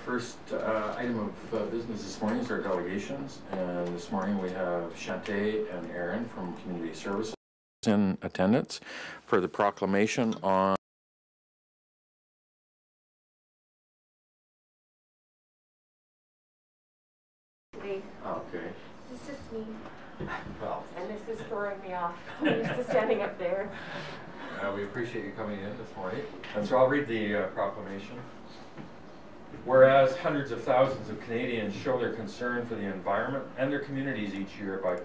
First item of business this morning is our delegations, and this morning we have Shantae and Aaron from Community Services in attendance for the proclamation on It's just me. Well, and this is throwing me off. I'm used to standing up there. We appreciate you coming in this morning. And so I'll read the proclamation. Whereas hundreds of thousands of Canadians show their concern for the environment and their communities each year by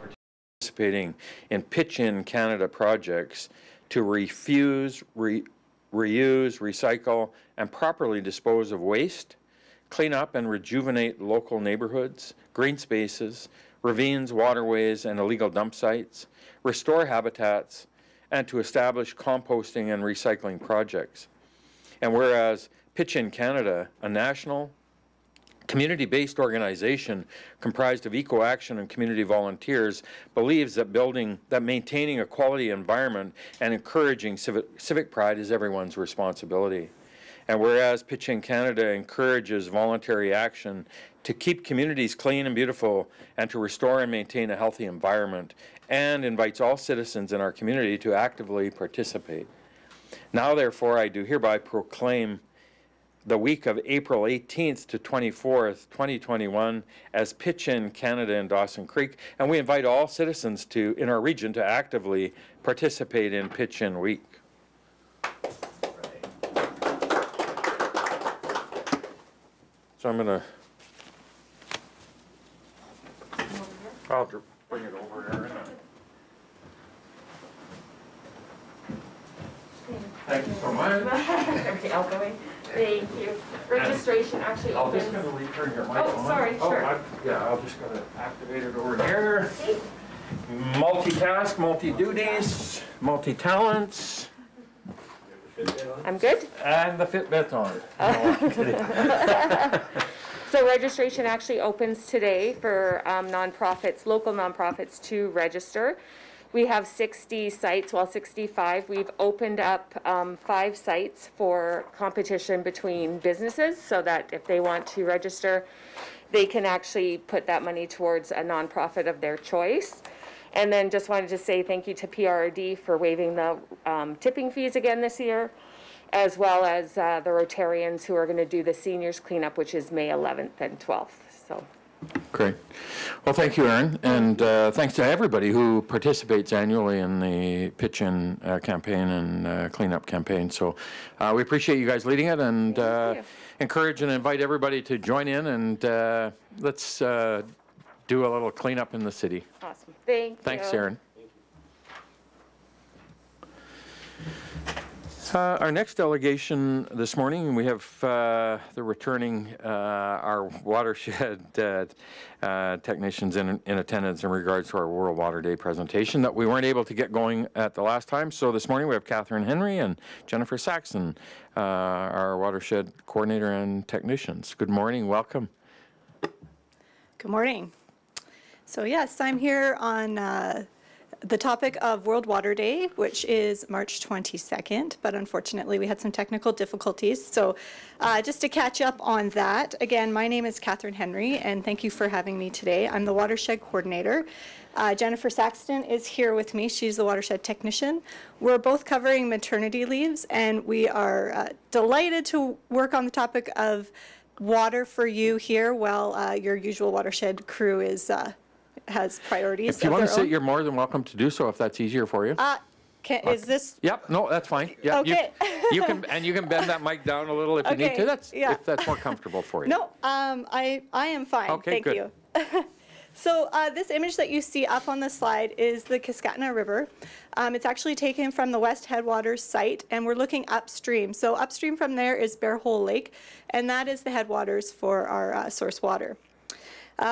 participating in Pitch-In Canada projects to refuse, reuse, recycle, and properly dispose of waste, clean up and rejuvenate local neighborhoods, green spaces, ravines, waterways, and illegal dump sites, restore habitats, and to establish composting and recycling projects. And whereas Pitch-In Canada, a national, community-based organization comprised of eco-action and community volunteers, believes that maintaining a quality environment and encouraging civic pride is everyone's responsibility. And whereas Pitch-In Canada encourages voluntary action to keep communities clean and beautiful and to restore and maintain a healthy environment, and invites all citizens in our community to actively participate. Now, therefore, I do hereby proclaim the week of April 18th to 24th, 2021 as Pitch-In Canada in Dawson Creek, and we invite all citizens in our region to actively participate in Pitch-In Week. So I'm going to, I'll bring it over, Aaron. Thank you so much. Okay, I'll go in. Thank you. Registration actually I'll opens. just going to return your mic on. Oh, sorry, sure. Yeah, I'll just going to activate it over here. Multitask, multi-duties, multi-talents. I'm good? And the Fitbit's on. No, So registration actually opens today for nonprofits, local nonprofits to register. We have 60 sites, well 65. We've opened up 5 sites for competition between businesses so that if they want to register, they can actually put that money towards a nonprofit of their choice. And then just wanted to say thank you to PRD for waiving the tipping fees again this year, as well as the Rotarians who are going to do the seniors cleanup, which is May 11th and 12th. So. Great. Well, thank you, Aaron, and thanks to everybody who participates annually in the Pitch-In campaign and cleanup campaign. So we appreciate you guys leading it, and encourage and invite everybody to join in, and let's do a little cleanup in the city. Awesome. Thanks, Aaron. Our next delegation this morning, we have the returning our watershed technicians in attendance in regards to our World Water Day presentation that we weren't able to get going at the last time. So this morning we have Catherine Henry and Jennifer Saxon, our watershed coordinator and technicians. Good morning, welcome. Good morning. So yes, I'm here on the topic of World Water Day, which is March 22nd, but unfortunately we had some technical difficulties. So just to catch up on that, again, my name is Catherine Henry, and thank you for having me today. I'm the watershed coordinator. Jennifer Saxton is here with me. She's the watershed technician. We're both covering maternity leaves, and we are delighted to work on the topic of water for you here while your usual watershed crew is has priorities. If you want to sit, you're more than welcome to do so if that's easier for you. Is this? Yep. No, that's fine. Yeah. Okay. You can bend that mic down a little if you need to. If that's more comfortable for you. No, I am fine. Okay, Thank you. So this image that you see up on the slide is the Cascatina River. It's actually taken from the West Headwaters site, and we're looking upstream. So upstream from there is Bear Hole Lake, and that is the headwaters for our source water.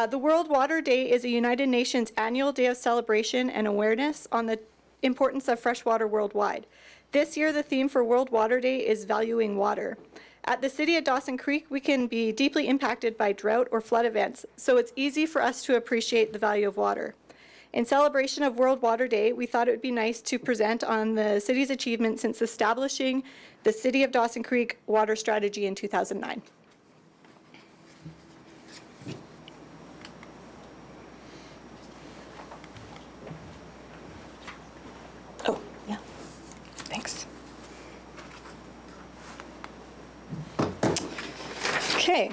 The World Water Day is a United Nations annual day of celebration and awareness on the importance of fresh water worldwide. This year, the theme for World Water Day is valuing water. At the city of Dawson Creek, we can be deeply impacted by drought or flood events, so it's easy for us to appreciate the value of water. In celebration of World Water Day, we thought it would be nice to present on the city's achievements since establishing the City of Dawson Creek Water Strategy in 2009. Okay.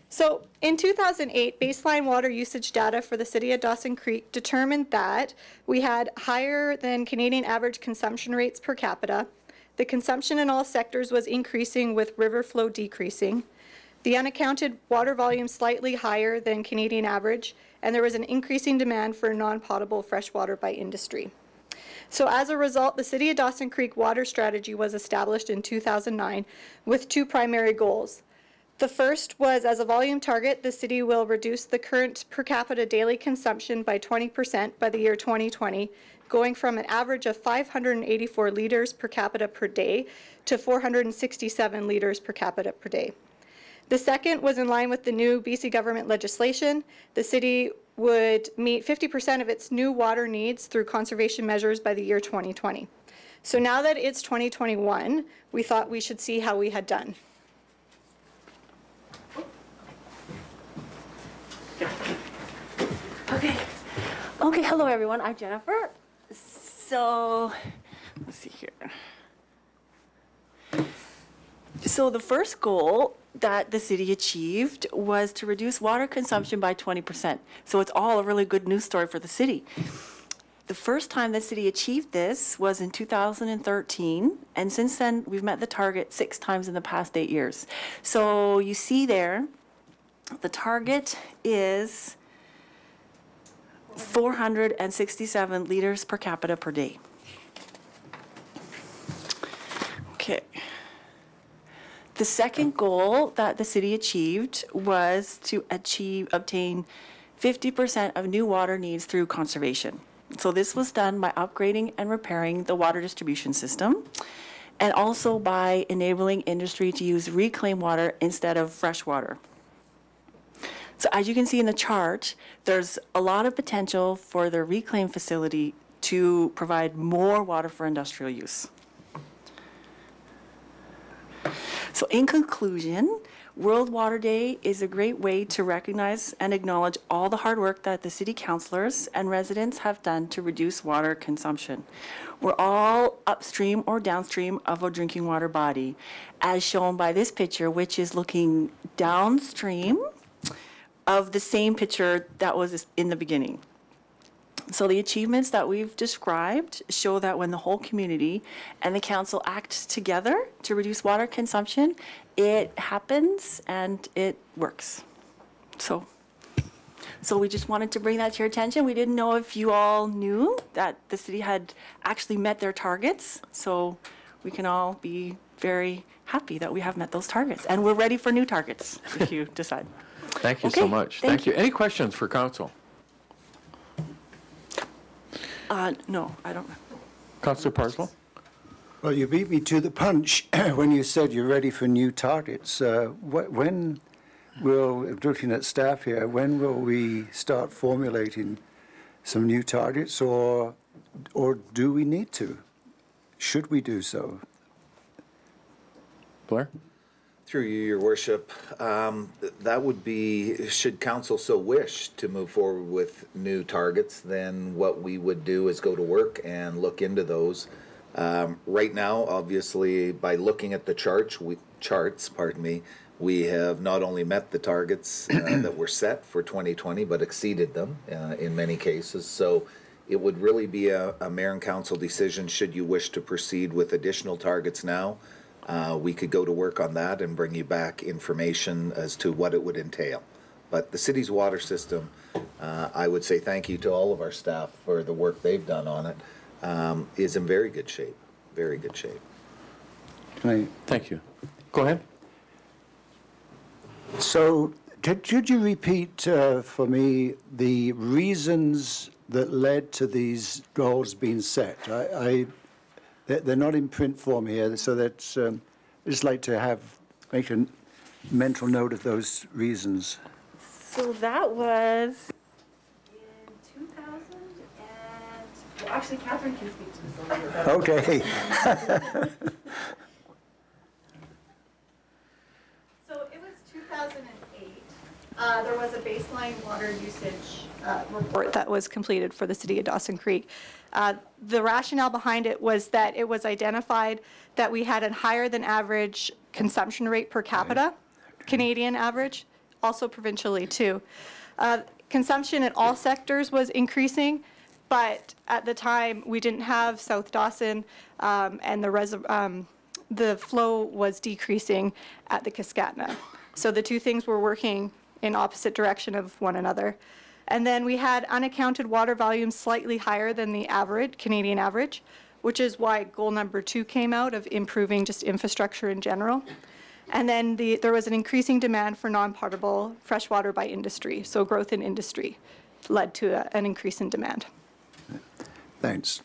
So in 2008, baseline water usage data for the city of Dawson Creek determined that we had higher than Canadian average consumption rates per capita. The consumption in all sectors was increasing with river flow decreasing. The unaccounted water volume slightly higher than Canadian average, and there was an increasing demand for non-potable fresh water by industry. So as a result, the City of Dawson Creek water strategy was established in 2009 with two primary goals. The first was, as a volume target, the city will reduce the current per capita daily consumption by 20% by the year 2020, going from an average of 584 liters per capita per day to 467 liters per capita per day. The second was in line with the new BC government legislation. The city would meet 50% of its new water needs through conservation measures by the year 2020. So now that it's 2021, we thought we should see how we had done. Okay, hello everyone, I'm Jennifer. So, let's see here. So the first goal that the city achieved was to reduce water consumption by 20%. So it's all a really good news story for the city. The first time the city achieved this was in 2013, and since then we've met the target 6 times in the past 8 years. So you see there, the target is 467 liters per capita per day. Okay. The second goal that the city achieved was to obtain 50% of new water needs through conservation. So this was done by upgrading and repairing the water distribution system, and also by enabling industry to use reclaimed water instead of fresh water. So as you can see in the chart, there's a lot of potential for the reclaim facility to provide more water for industrial use. So in conclusion, World Water Day is a great way to recognize and acknowledge all the hard work that the city councillors and residents have done to reduce water consumption. We're all upstream or downstream of a drinking water body, as shown by this picture, which is looking downstream of the same picture that was in the beginning. So the achievements that we've described show that when the whole community and the council act together to reduce water consumption, it happens and it works. So we just wanted to bring that to your attention. We didn't know if you all knew that the city had actually met their targets. So we can all be very happy that we have met those targets. And we're ready for new targets if you decide. Thank you Okay, so much. Thank you. Any questions for council? No, I don't. Councillor Parslow? Well, you beat me to the punch when you said you're ready for new targets. When will, looking at staff here, when will we start formulating some new targets, or do we need to? Should we do so? Blair? Through you, your worship, that would be, should council so wish to move forward with new targets, then what we would do is go to work and look into those. Right now, obviously, by looking at the charts, we have not only met the targets that were set for 2020, but exceeded them in many cases. So it would really be a mayor and council decision should you wish to proceed with additional targets now. We could go to work on that and bring you back information as to what it would entail. But the city's water system, I would say thank you to all of our staff for the work they've done on it, is in very good shape, very good shape. Thank you. Go ahead. So, could you repeat for me the reasons that led to these goals being set? They're not in print form here, so that's I'd just like to make a mental note of those reasons. So that was in 2000 and, well, actually, Catherine can speak to this a little bit better. Okay. So it was 2008. There was a baseline water usage report that was completed for the city of Dawson Creek. The rationale behind it was that it was identified that we had a higher than average consumption rate per capita. Canadian average, also provincially too. Consumption in all sectors was increasing, but at the time we didn't have South Dawson, and the flow was decreasing at the Cascatina. So the two things were working in opposite direction of one another. And then we had unaccounted water volumes slightly higher than the average, Canadian average, which is why goal number 2 came out of improving just infrastructure in general. And then there was an increasing demand for non-potable fresh water by industry. So growth in industry led to an increase in demand. Thanks.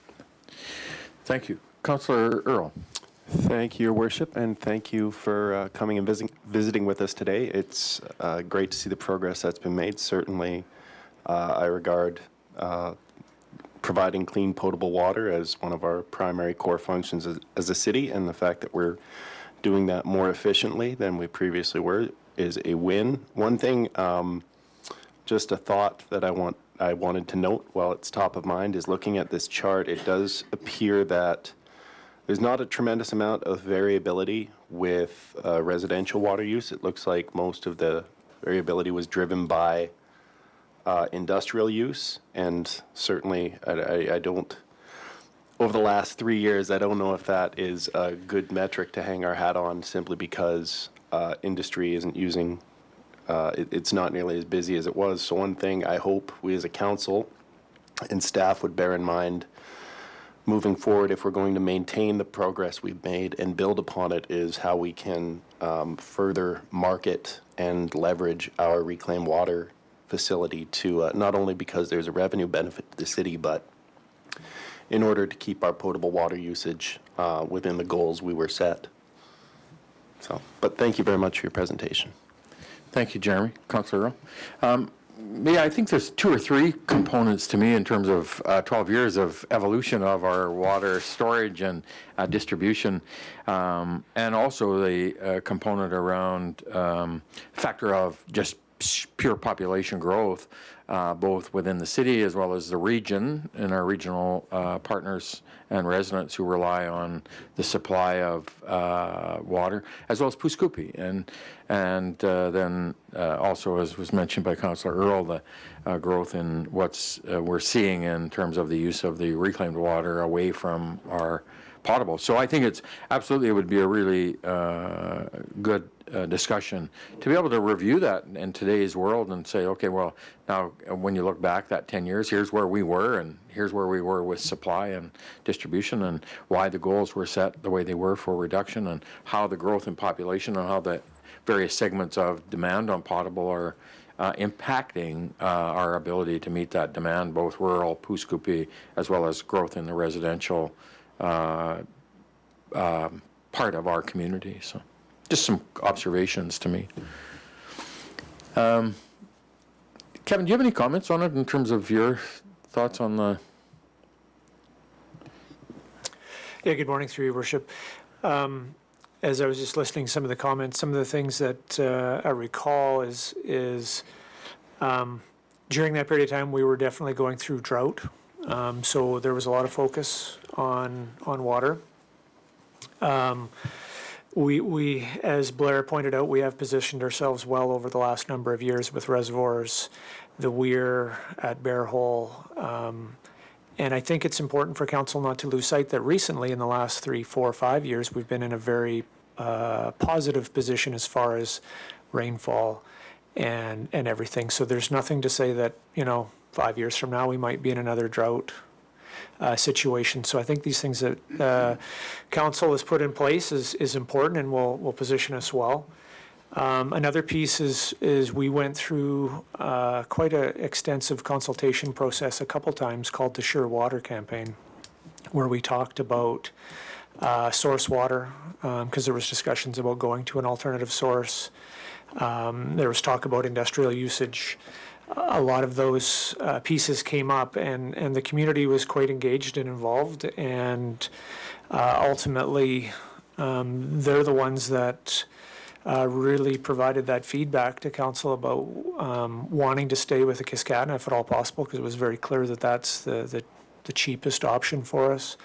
Thank you. Councillor Earl. Thank you, Your Worship, and thank you for coming and visiting with us today. It's great to see the progress that's been made. Certainly, I regard providing clean, potable water as one of our primary core functions as a city, and the fact that we're doing that more efficiently than we previously were is a win. One thing, just a thought that I wanted to note while it's top of mind is looking at this chart, it does appear that there's not a tremendous amount of variability with residential water use. It looks like most of the variability was driven by industrial use, and certainly I don't, over the last 3 years, I don't know if that is a good metric to hang our hat on simply because industry isn't using, it's not nearly as busy as it was. So one thing I hope we as a council and staff would bear in mind moving forward, if we're going to maintain the progress we've made and build upon it, is how we can further market and leverage our reclaimed water facility to not only because there's a revenue benefit to the city, but in order to keep our potable water usage within the goals we were set. So, but thank you very much for your presentation. Thank you, Jeremy. Councillor Earl. Yeah, I think there's 2 or 3 components to me in terms of 12 years of evolution of our water storage and distribution, and also the component around factor of just pure population growth, both within the city as well as the region and our regional partners and residents who rely on the supply of water, as well as Puskupi, and then also, as was mentioned by Councillor Earl, the growth in what's we're seeing in terms of the use of the reclaimed water away from our potable. So I think it's absolutely, it would be a really good discussion to be able to review that in today's world and say, okay, well, now when you look back that 10 years, here's where we were, and here's where we were with supply and distribution, and why the goals were set the way they were for reduction, and how the growth in population and how the various segments of demand on potable are impacting our ability to meet that demand, both rural, Puskupi, as well as growth in the residential part of our community. So just some observations to me. Kevin, do you have any comments on it in terms of your thoughts on the... Yeah, good morning, through your worship. As I was just listening to some of the comments, some of the things that I recall is during that period of time, we were definitely going through drought. So there was a lot of focus on water. We, as Blair pointed out, we have positioned ourselves well over the last number of years with reservoirs, the Weir at Bear Hole. And I think it's important for council not to lose sight that recently, in the last 3, 4, 5 years, we've been in a very positive position as far as rainfall and everything. So there's nothing to say that, 5 years from now we might be in another drought situation. So I think these things that council has put in place is important and will position us well. Another piece is we went through quite an extensive consultation process a couple times called the Sure Water campaign, where we talked about source water, because there was discussions about going to an alternative source. There was talk about industrial usage. A lot of those pieces came up, and the community was quite engaged and involved, and ultimately they're the ones that really provided that feedback to council about wanting to stay with the Cascatina if at all possible, because it was very clear that that's the cheapest option for us.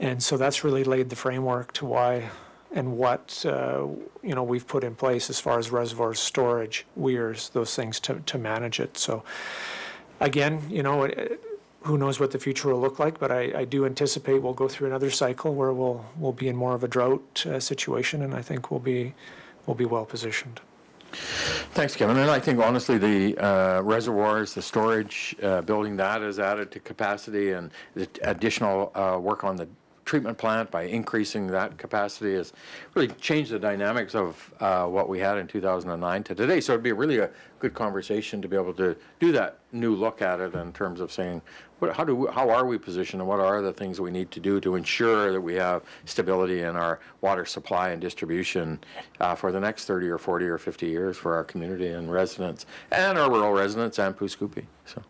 And so that's really laid the framework to why what, we've put in place as far as reservoirs, storage, weirs, those things to manage it. So again, who knows what the future will look like, but I do anticipate we'll go through another cycle where we'll be in more of a drought situation, and I think we'll be well positioned. Thanks, Kevin. And I think honestly the reservoirs, the storage, building that has added to capacity, and the additional work on the treatment plant by increasing that capacity has really changed the dynamics of what we had in 2009 to today. So it'd be really a good conversation to be able to do that new look at it in terms of saying, how are we positioned, and what are the things we need to do to ensure that we have stability in our water supply and distribution for the next 30 or 40 or 50 years for our community and residents, and our rural residents and Poo-Scoopy. So.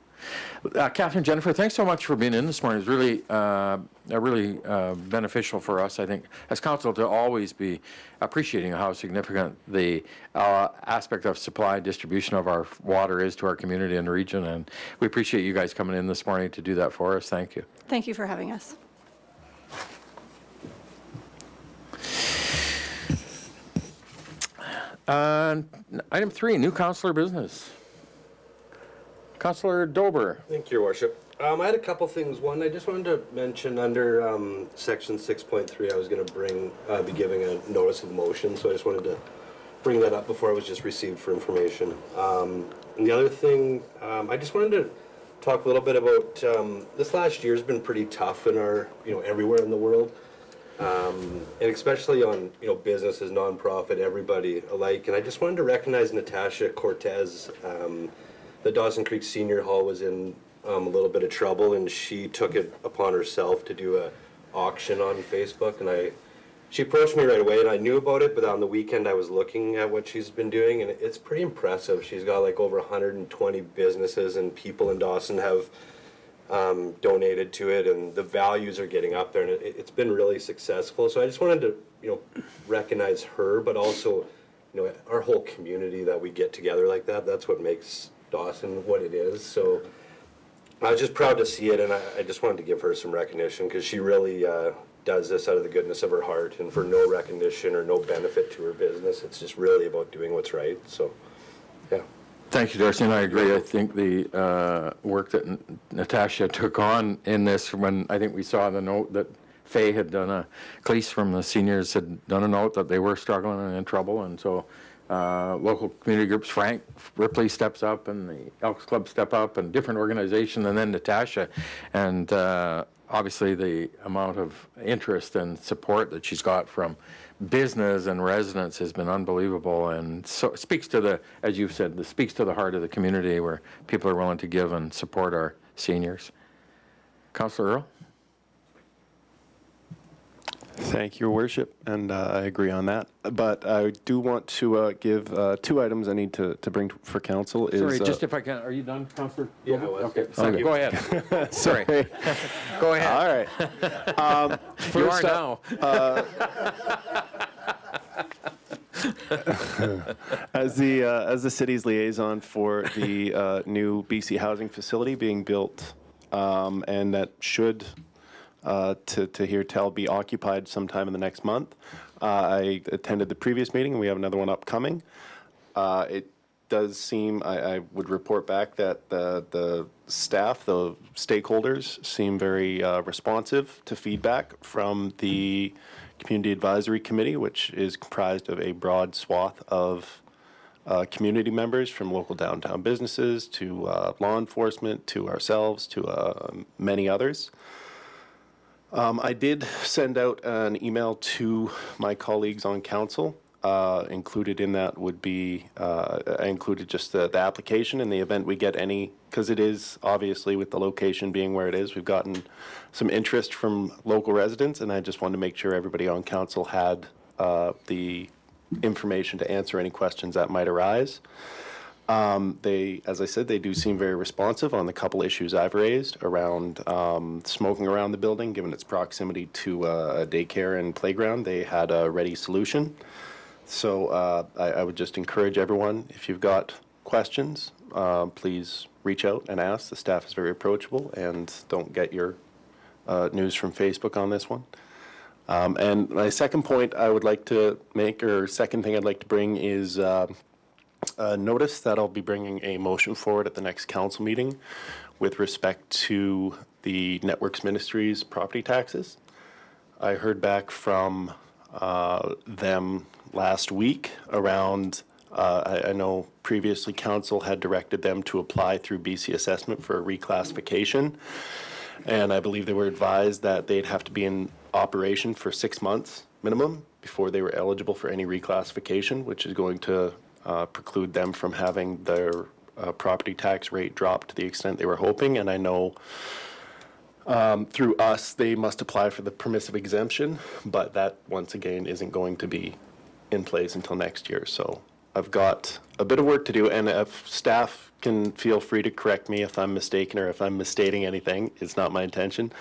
Catherine, Jennifer, thanks so much for being in this morning. It's really beneficial for us, I think, as council to always be appreciating how significant the aspect of supply and distribution of our water is to our community and region. And we appreciate you guys coming in this morning to do that for us. Thank you. Thank you for having us. Item 3, new councillor business. Councillor Dober. Thank you, Your Worship. I had a couple things. One, I just wanted to mention under section 6.3, I was going to be giving a notice of motion, so I just wanted to bring that up before it was just received for information. And the other thing, I just wanted to talk a little bit about this last year has been pretty tough in our, everywhere in the world, and especially on, businesses, nonprofit, everybody alike. And I just wanted to recognize Natasha Cortez. The Dawson Creek Senior Hall was in a little bit of trouble, and she took it upon herself to do a auction on Facebook. And she approached me right away, and I knew about it, but on the weekend I was looking at what she's been doing, and it's pretty impressive. She's got like over 120 businesses and people in Dawson have donated to it, and the values are getting up there, and it's been really successful. So I just wanted to, recognize her, but also, our whole community that we get together like that. That's what makes Dawson what it is. So I was just proud to see it, and I just wanted to give her some recognition because she really does this out of the goodness of her heart and for no recognition or no benefit to her business. It's just really about doing what's right. So, yeah. Thank you, Darcy, and I agree. I think the work that Natasha took on in this, when I think we saw the note that Faye had done, Cleese from the seniors had done a note that they were struggling and in trouble, and so local community groups, Frank Ripley steps up, and the Elks Club step up, and different organizations, and then Natasha. And obviously the amount of interest and support that she's got from business and residents has been unbelievable. And so it speaks to the, as you've said, it speaks to the heart of the community where people are willing to give and support our seniors. Councillor Earl? Thank you, Your Worship, and I agree on that. But I do want to give 2 items I need to bring for council. Sorry, just if I can, are you done, Councillor? Yeah, I was. Okay, so go ahead. Sorry. Go ahead. All right. You are now. As the city's liaison for the new BC housing facility being built, and that should to hear tell be occupied sometime in the next month. I attended the previous meeting, and we have another one upcoming. It does seem, I would report back that the staff, the stakeholders, seem very responsive to feedback from the Community Advisory Committee, which is comprised of a broad swath of community members, from local downtown businesses to law enforcement to ourselves to many others. I did send out an email to my colleagues on council. Included in that would be, I included just the application in the event we get any, because it is obviously with the location being where it is, we've gotten some interest from local residents, and I just wanted to make sure everybody on council had the information to answer any questions that might arise. They, as I said, they do seem very responsive on the couple issues I've raised around smoking around the building, given its proximity to a daycare and playground. They had a ready solution. So I would just encourage everyone, if you've got questions, please reach out and ask. The staff is very approachable, and don't get your news from Facebook on this one. And my second point I would like to make, or second thing I'd like to bring is notice that I'll be bringing a motion forward at the next council meeting with respect to the Networks Ministries property taxes. I heard back from them last week around, I know previously council had directed them to apply through BC Assessment for a reclassification. And I believe they were advised that they'd have to be in operation for 6 months minimum before they were eligible for any reclassification, which is going to preclude them from having their property tax rate drop to the extent they were hoping. And I know through us, they must apply for the permissive exemption, but that, once again, isn't going to be in place until next year. So I've got a bit of work to do, and if staff can feel free to correct me if I'm mistaken or if I'm misstating anything. It's not my intention.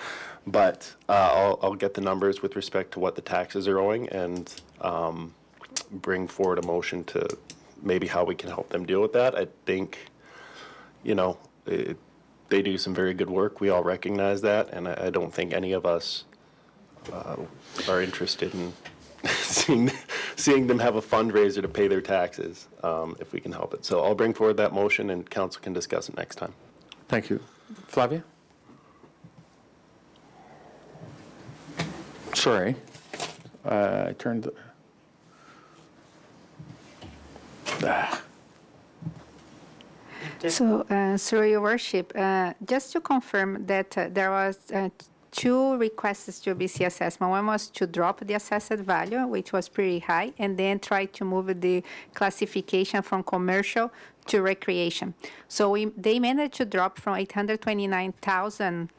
But I'll get the numbers with respect to what the taxes are owing and bring forward a motion to maybe how we can help them deal with that. I think, you know, they do some very good work. We all recognize that, and I don't think any of us are interested in seeing them have a fundraiser to pay their taxes if we can help it. So I'll bring forward that motion, and council can discuss it next time. Thank you. Flavia? Sorry. I turned the... So, through your worship, just to confirm that there was two requests to BC assessment. One was to drop the assessed value, which was pretty high, and then try to move the classification from commercial to recreation. So they managed to drop from 829,000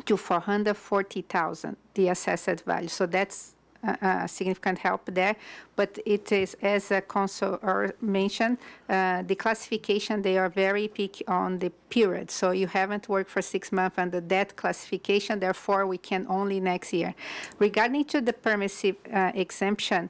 to 440,000, the assessed value. So that's a significant help there, but it is, as Council mentioned, the classification, they are very picky on the period. So you haven't worked for 6 months under that classification, therefore we can only next year. Regarding to the permissive exemption,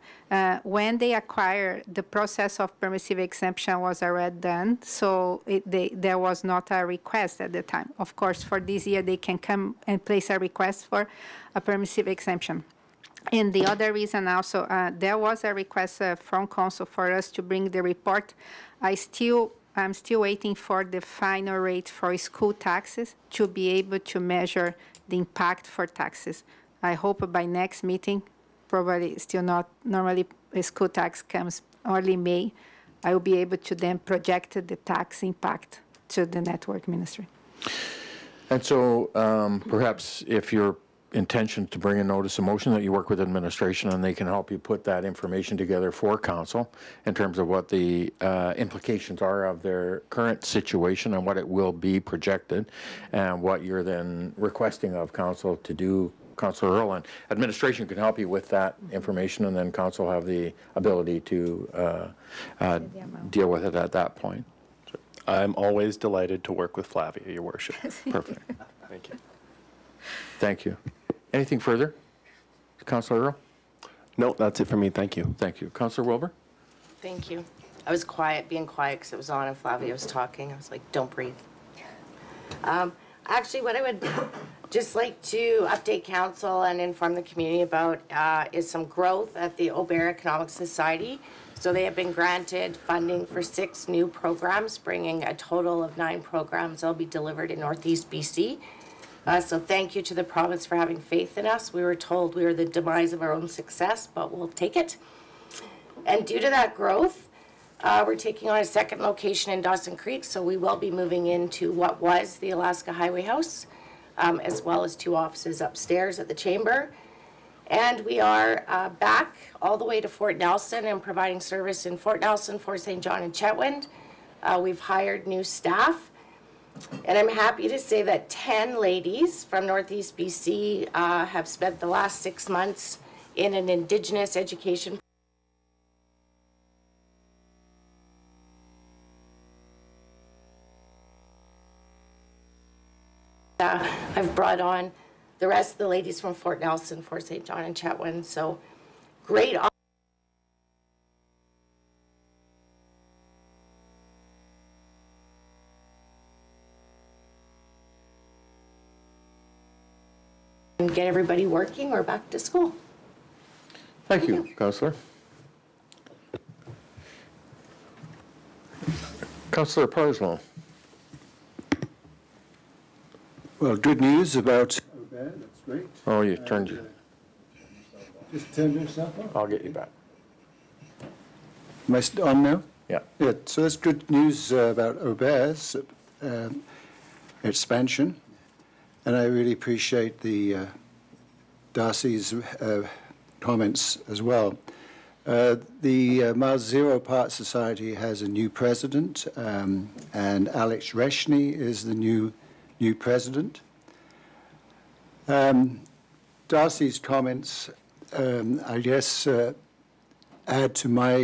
when they acquire, the process of permissive exemption was already done, so there was not a request at the time. Of course, for this year, they can come and place a request for a permissive exemption. And the other reason also, there was a request from council for us to bring the report. I'm still waiting for the final rate for school taxes to be able to measure the impact for taxes. I hope by next meeting, probably still not, normally a school tax comes early May, I will be able to then project the tax impact to the network ministry. And so perhaps if you're intention to bring a notice of motion that you work with administration and they can help you put that information together for council in terms of what the implications are of their current situation and what it will be projected and what you're then requesting of council to do. Councillor Earl, and administration can help you with that information, and then council have the ability to deal with it at that point. I'm always delighted to work with Flavia, Your Worship. Perfect. Thank you. Thank you. Anything further? Councillor Earl? No, that's it for me. Thank you. Thank you. Councillor Wilbur? Thank you. I was being quiet because it was on and Flavia was talking. I was like, don't breathe. Actually, what I would just like to update council and inform the community about is some growth at the Aubert Economic Society. So they have been granted funding for 6 new programs, bringing a total of 9 programs that will be delivered in Northeast BC. So thank you to the province for having faith in us. We were told we were the demise of our own success, but we'll take it. And due to that growth, we're taking on a second location in Dawson Creek, so we will be moving into what was the Alaska Highway House, as well as 2 offices upstairs at the chamber. And we are back all the way to Fort Nelson and providing service in Fort Nelson, Fort St. John, and Chetwynd. We've hired new staff. And I'm happy to say that 10 ladies from Northeast BC have spent the last 6 months in an Indigenous education I've brought on the rest of the ladies from Fort Nelson, Fort St. John, and Chetwynd. So great. And get everybody working or back to school. Thank you, Councillor. Councillor Parslow. Well, good news about... That's great. Oh, you turned your... Just turned yourself on. I'll get you back. Am I on now? Yeah. Yeah, so that's good news about Aubert's expansion, and I really appreciate the Darcy's comments as well. The Mars Zero Part Society has a new president, and Alex Reshny is the new president. Darcy's comments, I guess, add to my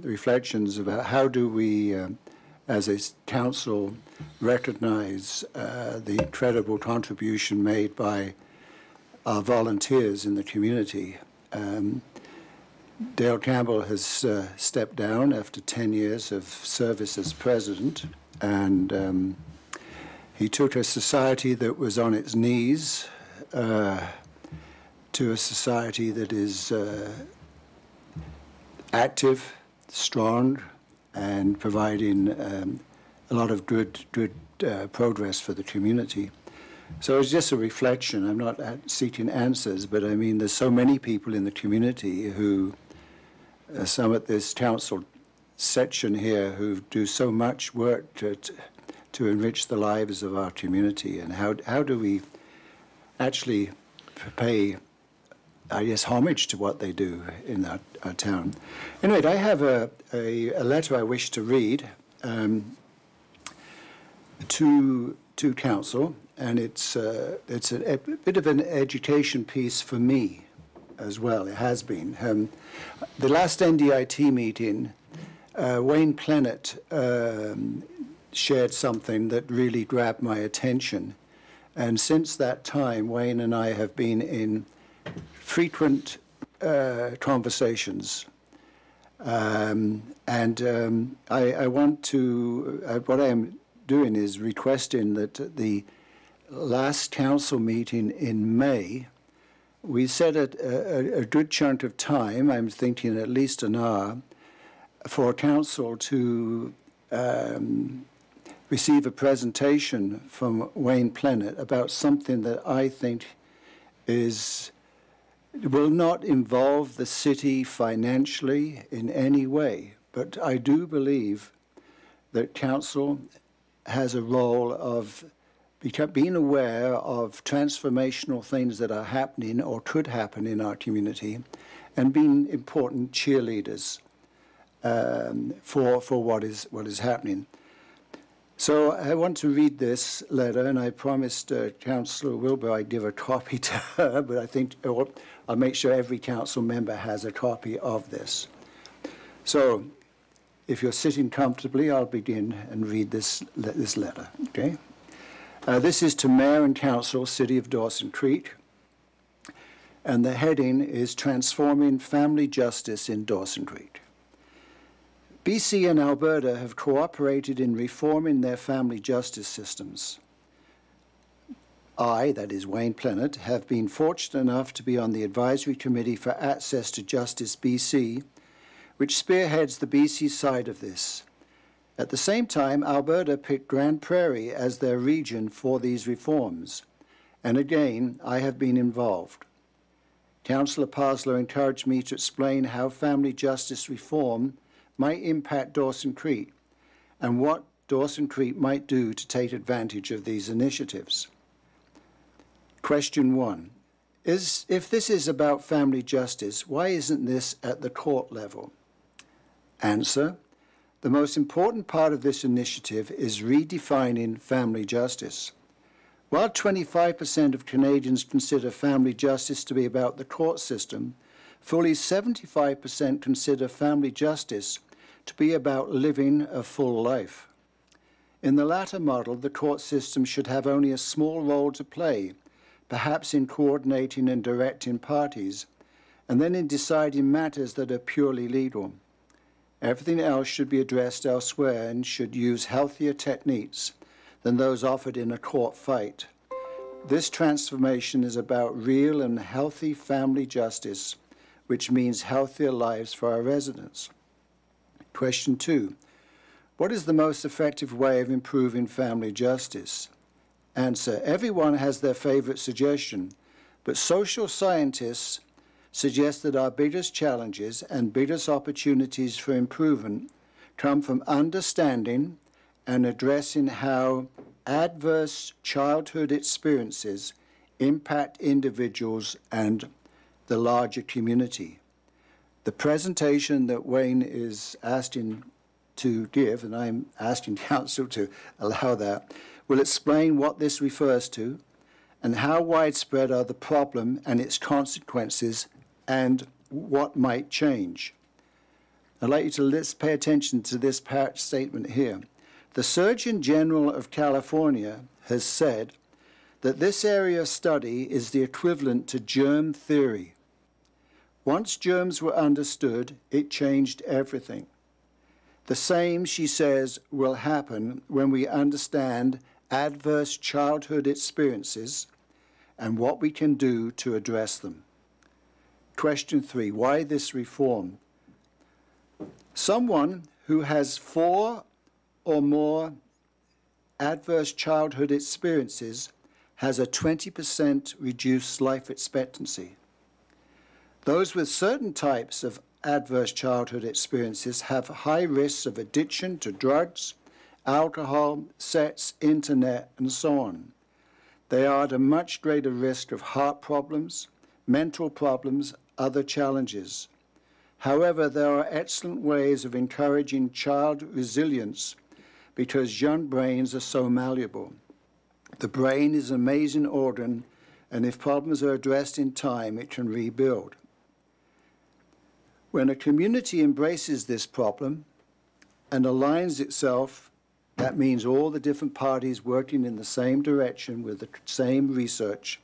reflections about how do we, as a council, recognize the incredible contribution made by our volunteers in the community. Dale Campbell has stepped down after 10 years of service as president, and he took a society that was on its knees to a society that is active, strong, and providing a lot of good progress for the community. So it's just a reflection. I'm not seeking answers, but I mean, there's so many people in the community who, some at this council section here, who do so much work to enrich the lives of our community. And how do we actually pay, I guess, homage to what they do in our town? Anyway, I have a letter I wish to read to council, and it's a bit of an education piece for me as well. It has been. The last NDIT meeting, Wayne Plennett shared something that really grabbed my attention, and since that time, Wayne and I have been in frequent conversations, and I want to, what I am doing is requesting that the last council meeting in May, we set a good chunk of time, I'm thinking at least an hour, for council to receive a presentation from Wayne Plennett about something that I think will not involve the city financially in any way, but I do believe that council has a role of being aware of transformational things that are happening or could happen in our community, and being important cheerleaders for what is happening. So I want to read this letter, and I promised Councillor Wilbur I'd give a copy to her, but I think I'll make sure every council member has a copy of this. So if you're sitting comfortably, I'll begin and read this letter, okay? This is to Mayor and Council, City of Dawson Creek, and the heading is Transforming Family Justice in Dawson Creek. BC and Alberta have cooperated in reforming their family justice systems. I, that is Wayne Plennett, have been fortunate enough to be on the Advisory Committee for Access to Justice BC, which spearheads the BC side of this. At the same time, Alberta picked Grand Prairie as their region for these reforms, and again, I have been involved. Councillor Parslow encouraged me to explain how family justice reform might impact Dawson Creek and what Dawson Creek might do to take advantage of these initiatives. Question 1. If this is about family justice, why isn't this at the court level? Answer. The most important part of this initiative is redefining family justice. While 25% of Canadians consider family justice to be about the court system, fully 75% consider family justice to be about living a full life. In the latter model, the court system should have only a small role to play, perhaps in coordinating and directing parties, and then in deciding matters that are purely legal. Everything else should be addressed elsewhere and should use healthier techniques than those offered in a court fight. This transformation is about real and healthy family justice which means healthier lives for our residents. Question 2. What is the most effective way of improving family justice? Answer. Everyone has their favorite suggestion, but social scientists suggest that our biggest challenges and biggest opportunities for improvement come from understanding and addressing how adverse childhood experiences impact individuals and the larger community. The presentation that Wayne is asking to give, and I'm asking Council to allow that, will explain what this refers to and how widespread are the problem and its consequences and what might change. I'd like you to pay attention to this statement here. The Surgeon General of California has said that this area of study is the equivalent to germ theory. Once germs were understood, it changed everything. The same, she says, will happen when we understand adverse childhood experiences and what we can do to address them. Question 3, why this reform? Someone who has 4 or more adverse childhood experiences has a 20% reduced life expectancy. Those with certain types of adverse childhood experiences have high risks of addiction to drugs, alcohol, sex, internet, and so on. They are at a much greater risk of heart problems, mental problems, other challenges. However, there are excellent ways of encouraging child resilience because young brains are so malleable. The brain is an amazing organ, and if problems are addressed in time, it can rebuild. When a community embraces this problem and aligns itself, that means all the different parties working in the same direction with the same research,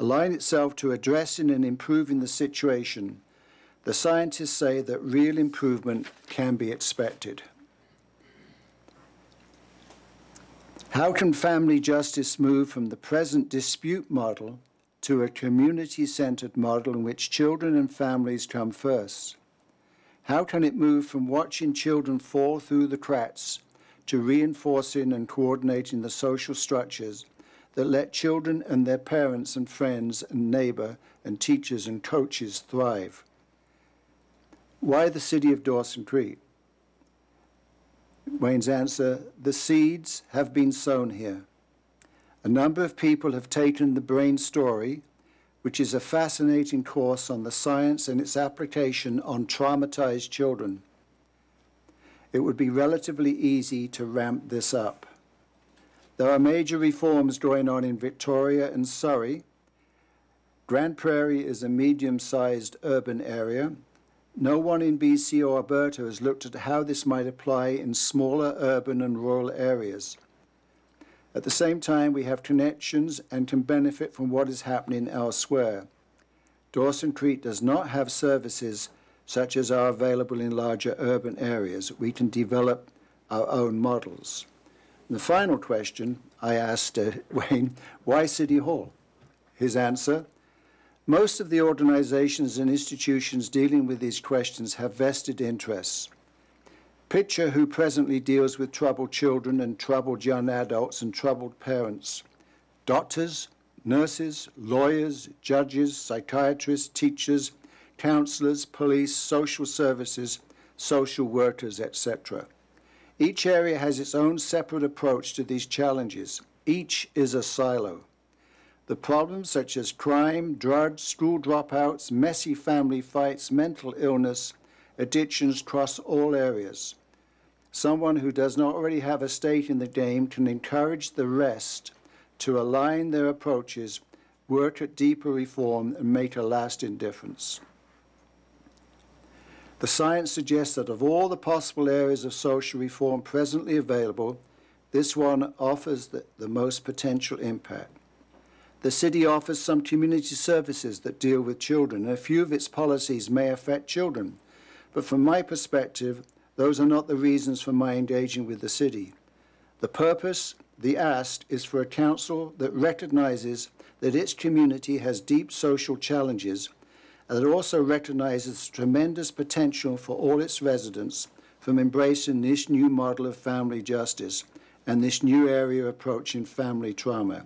align itself to addressing and improving the situation, the scientists say that real improvement can be expected. How can family justice move from the present dispute model to a community-centered model in which children and families come first? How can it move from watching children fall through the cracks to reinforcing and coordinating the social structures that let children and their parents and friends and neighbor and teachers and coaches thrive? Why the city of Dawson Creek? Wayne's answer, the seeds have been sown here. A number of people have taken the brain story, which is a fascinating course on the science and its application on traumatized children. It would be relatively easy to ramp this up. There are major reforms going on in Victoria and Surrey. Grand Prairie is a medium-sized urban area. No one in BC or Alberta has looked at how this might apply in smaller urban and rural areas. At the same time, we have connections and can benefit from what is happening elsewhere. Dawson Creek does not have services such as are available in larger urban areas. We can develop our own models. And the final question I asked Wayne, why City Hall? His answer, most of the organizations and institutions dealing with these questions have vested interests. Picture who presently deals with troubled children and troubled young adults and troubled parents. Doctors, nurses, lawyers, judges, psychiatrists, teachers, counselors, police, social services, social workers, etc. Each area has its own separate approach to these challenges. Each is a silo. The problems such as crime, drugs, school dropouts, messy family fights, mental illness, addictions cross all areas. Someone who does not already have a stake in the game can encourage the rest to align their approaches, work at deeper reform, and make a lasting difference. The science suggests that of all the possible areas of social reform presently available, this one offers the most potential impact. The city offers some community services that deal with children, and a few of its policies may affect children. But from my perspective, those are not the reasons for my engaging with the city. The purpose, the ask, is for a council that recognizes that its community has deep social challenges and that also recognizes tremendous potential for all its residents from embracing this new model of family justice and this new area approach in family trauma.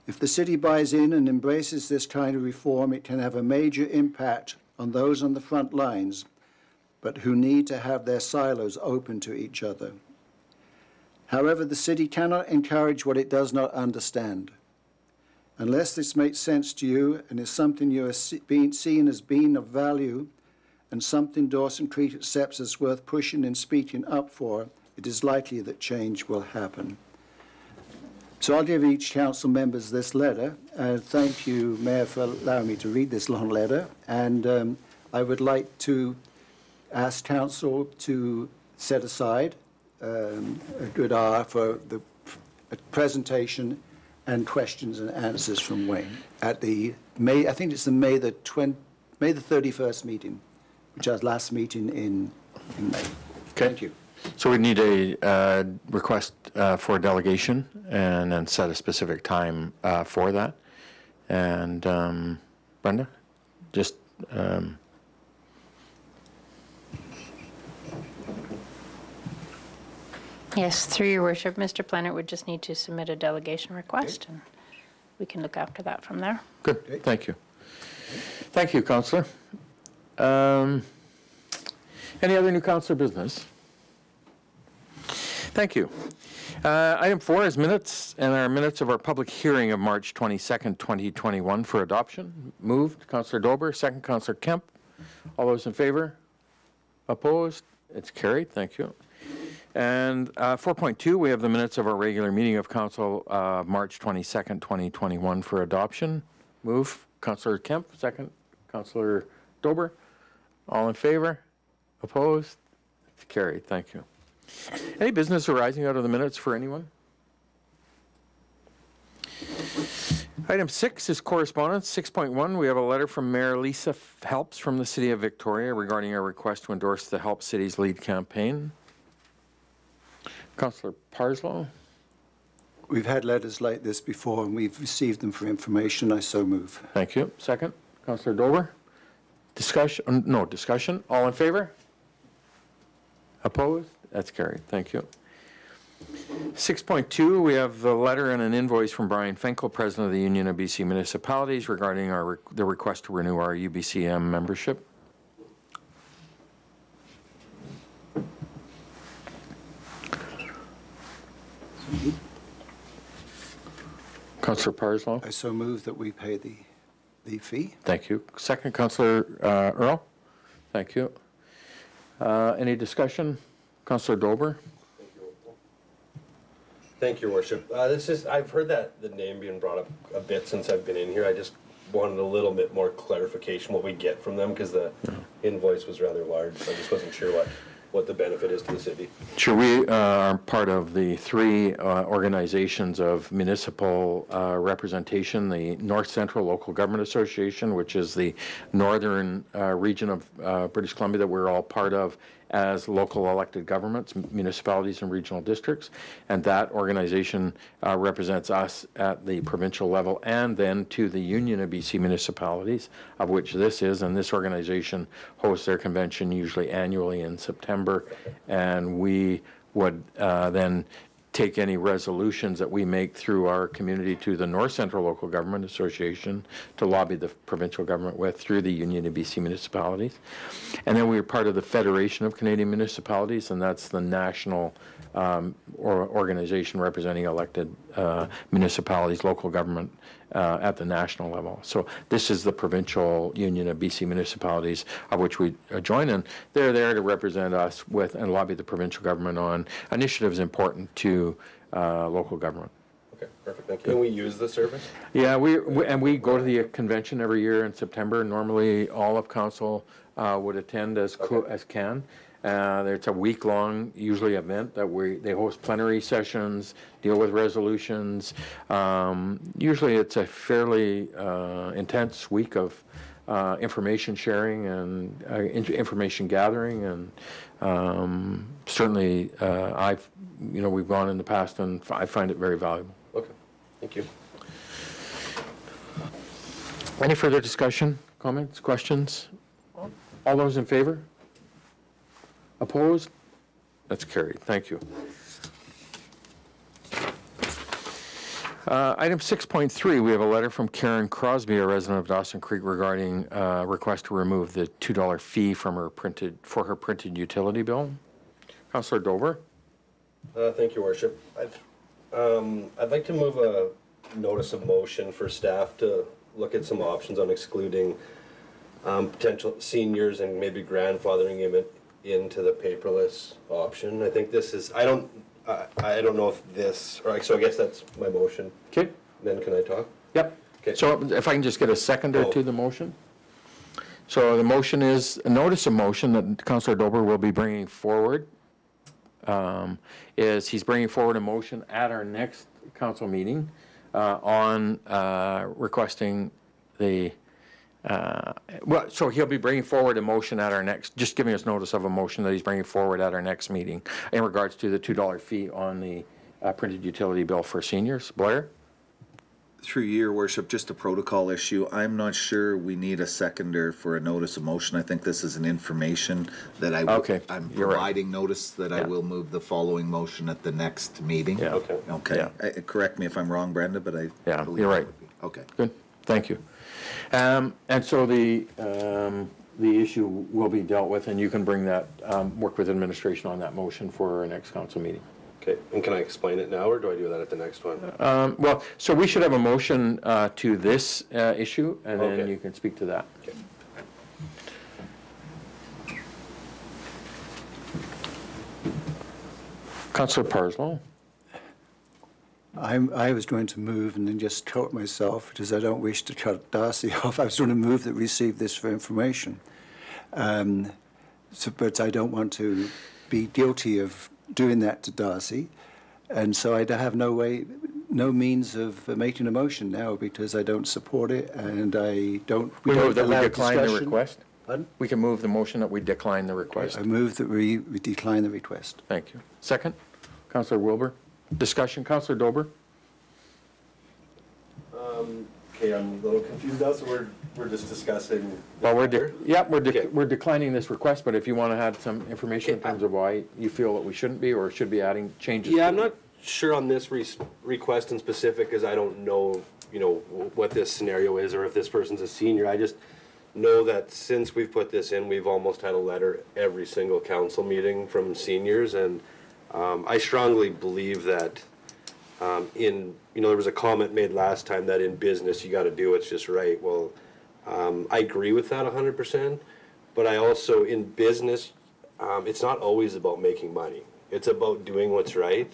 If the city buys in and embraces this kind of reform, it can have a major impact on those on the front lines, but who need to have their silos open to each other. However, the city cannot encourage what it does not understand. Unless this makes sense to you and is something you are seen as being of value and something Dawson Creek accepts as worth pushing and speaking up for, it is likely that change will happen. So I'll give each council members this letter. Thank you, Mayor, for allowing me to read this long letter. And I would like to ask council to set aside a good hour for the presentation and questions and answers from Wayne at the May, I think it's the May the 31st meeting, which is our last meeting in May. Okay. Thank you. So we need a request for a delegation and then set a specific time for that. And Brenda, just Yes, through your worship, Mr. Plannert would just need to submit a delegation request, and we can look after that from there. good. Thank you. Thank you, Councillor. Any other new councillor business? Thank you. Item 4 is minutes, and our minutes of our public hearing of March 22nd, 2021 for adoption. Moved, Councillor Dober, second, Councillor Kemp. All those in favor? Opposed? It's carried. Thank you. And 4.2, we have the minutes of our regular meeting of council March 22nd, 2021 for adoption. Move, Councillor Kemp, second, Councillor Dober. All in favor? Opposed? It's carried. Thank you. Any business arising out of the minutes for anyone? Item 6 is correspondence. 6.1, we have a letter from Mayor Lisa Helps from the City of Victoria regarding a request to endorse the Help Cities Lead campaign. Councillor Parslow. We've had letters like this before, and we've received them for information. I so move. Thank you. Second, Councillor Dober. Discussion? No discussion. All in favor? Opposed? That's carried. Thank you. 6.2, we have the letter and an invoice from Brian Finkel, President of the Union of BC Municipalities, regarding the request to renew our UBCM membership. Councillor Parslow. I so move that we pay the fee. Thank you. Second, Councillor Earl. Thank you. Any discussion? Councillor Dober. Thank you, Your Worship. I've heard that the name being brought up a bit since I've been in here. I just wanted a little bit more clarification what we get from them, because the invoice was rather large. I just wasn't sure what the benefit is to the city. Sure, we are part of the 3 organizations of municipal representation, the North Central Local Government Association, which is the northern region of British Columbia that we're all part of as local elected governments, municipalities and regional districts. And that organization represents us at the provincial level and then to the Union of BC Municipalities, of which this is. And this organization hosts their convention usually annually in September. And we would then take any resolutions that we make through our community to the North Central Local Government Association to lobby the provincial government with through the Union of BC Municipalities. And then we're part of the Federation of Canadian Municipalities, and that's the national organization representing elected municipalities, local government at the national level. So this is the provincial Union of BC Municipalities, of which we join, and they're there to represent us with and lobby the provincial government on initiatives important to local government. Okay, perfect. Thank you. Can we use the service? Yeah, we go to the convention every year in September. Normally, all of council would attend as can. It's a week-long, usually, event that they host plenary sessions, deal with resolutions. Usually, it's a fairly intense week of information sharing and information gathering, and certainly, we've gone in the past, and I find it very valuable. Okay, thank you. Any further discussion? comments, questions? All those in favor? Opposed? That's carried. Thank you. Item 6.3, we have a letter from Karen Crosby, a resident of Dawson Creek, regarding request to remove the $2 fee from her printed utility bill. Councillor Dober. Thank you, Worship. I'd like to move a notice of motion for staff to look at some options on excluding potential seniors and maybe grandfathering them into the paperless option. I think this is, I don't know if this, or so I guess that's my motion. Okay. Then can I talk? Yep. Okay. So if I can just get a seconder to the motion? So the motion is, a notice of motion that Councillor Dober will be bringing forward, is he's bringing forward a motion at our next council meeting on requesting the, well, so he'll be bringing forward a motion at our next, just giving us notice of a motion that he's bringing forward at our next meeting in regards to the $2 fee on the printed utility bill for seniors. Blair? Through your worship, just a protocol issue. I'm not sure we need a seconder for a notice of motion. I think this is an information that I'm providing notice that I will move the following motion at the next meeting. Yeah. Okay. Okay. Yeah. Correct me if I'm wrong, Brenda, but I believe you're that right. would be. Okay. Good, thank you. And so the issue will be dealt with, and you can bring that, work with administration on that motion for our next council meeting. Okay, and can I explain it now, or do I do that at the next one? Well, so we should have a motion to this issue, and then Okay. you can speak to that. Okay. Councillor Parslow? I was going to move and then just caught myself because I don't wish to cut Darcy off. I was going to move that receive this for information. But I don't want to be guilty of doing that to Darcy. And so I have no means of making a motion now because I don't support it and I don't. We move that we decline the discussion. request? Pardon? We can move the motion that we decline the request. I move that we decline the request. Thank you. Second? Councillor Wilbur? Discussion, Councillor Dober? Okay, I'm a little confused now, so we're just discussing. Well, we're declining this request, but if you want to add some information in terms of why you feel that we shouldn't be or should be adding changes. Yeah, I'm not sure on this request in specific, because I don't know, what this scenario is or if this person's a senior. I just know that since we've put this in, we've almost had a letter every single council meeting from seniors, and I strongly believe that there was a comment made last time that in business you got to do what's just right. Well, I agree with that 100%, but I also, in business, it's not always about making money. It's about doing what's right.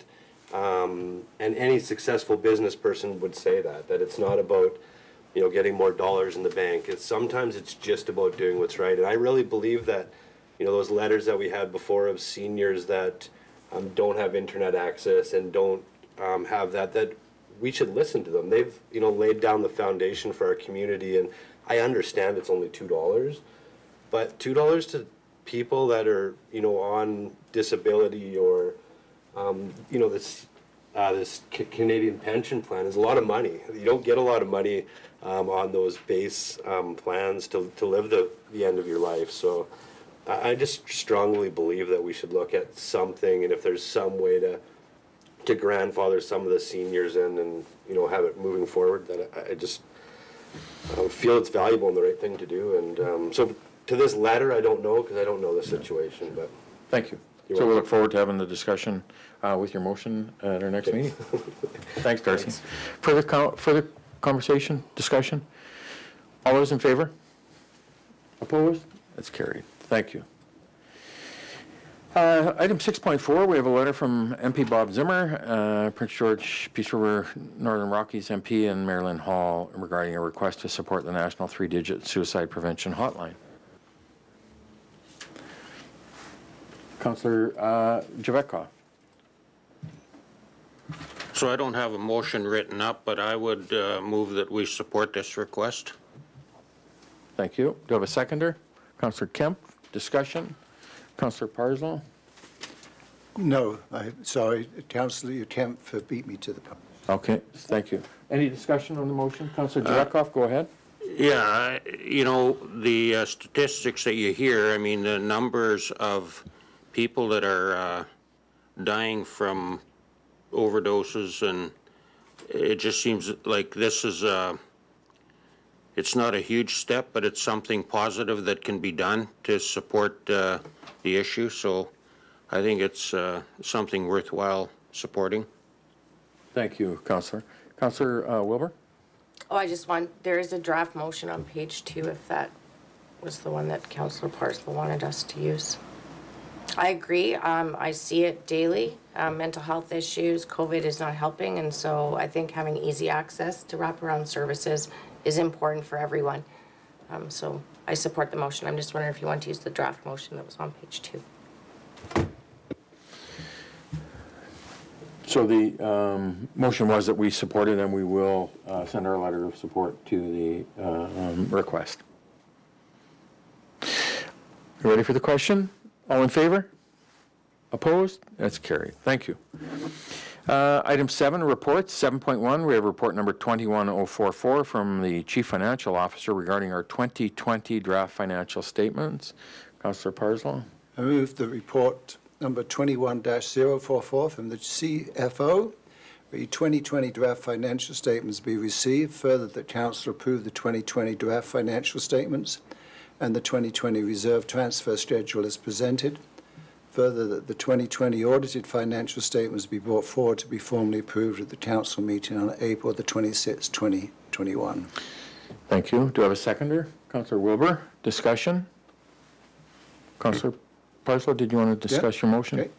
And any successful business person would say that it's not about, getting more dollars in the bank. Sometimes it's just about doing what's right. And I really believe that, those letters that we had before of seniors that don't have internet access and don't have that we should listen to them. They've, laid down the foundation for our community, and I understand it's only $2, but $2 to people that are, on disability or, this Canadian pension plan is a lot of money. You don't get a lot of money on those base plans to live the end of your life. So I just strongly believe that we should look at something, and if there's some way to grandfather some of the seniors in and, have it moving forward, that I just feel it's valuable and the right thing to do. And so to this letter, I don't know, because I don't know the situation, but. Thank you. So we look forward to having the discussion with your motion at our next meeting. Thanks, Darcy. Further conversation, discussion? All those in favor? Opposed? That's carried. Thank you. Item 6.4, we have a letter from MP Bob Zimmer, Prince George, Peace River, Northern Rockies MP, and Marilyn Hall regarding a request to support the National 3-Digit Suicide Prevention Hotline. Councillor Javetkov. So I don't have a motion written up, but I would move that we support this request. Thank you. Do I have a seconder? Councillor Kemp, discussion? Councillor Parslow? No, sorry, Councillor Kemp beat me to the punch. Okay, thank you. Any discussion on the motion? Councillor Javetkov, go ahead. Yeah, you know, the statistics that you hear, I mean, the numbers of people that are dying from overdoses, and it just seems like this is it's not a huge step, but it's something positive that can be done to support the issue. So I think it's something worthwhile supporting. Thank you, Councillor. Councillor Wilbur? Oh, there is a draft motion on page 2, if that was the one that Councillor Parslow wanted us to use. I agree. I see it daily. Mental health issues, COVID is not helping, and so I think having easy access to wraparound services is important for everyone. So I support the motion. I'm just wondering if you want to use the draft motion that was on page 2. So the motion was that we support it, and we will send our letter of support to the request. You ready for the question? All in favor? Opposed? That's carried. Thank you. Item 7, reports. 7.1, we have report number 21044 from the Chief Financial Officer regarding our 2020 draft financial statements. Councillor Parslow. I move the report number 21-044 from the CFO. The 2020 draft financial statements be received. Further, that Council approve the 2020 draft financial statements and the 2020 reserve transfer schedule as presented. Further, that the 2020 audited financial statements be brought forward to be formally approved at the Council meeting on April the 26th, 2021. Thank you. Do I have a seconder? Councillor Wilbur. Discussion? Councillor Parslow, did you want to discuss your motion? Okay.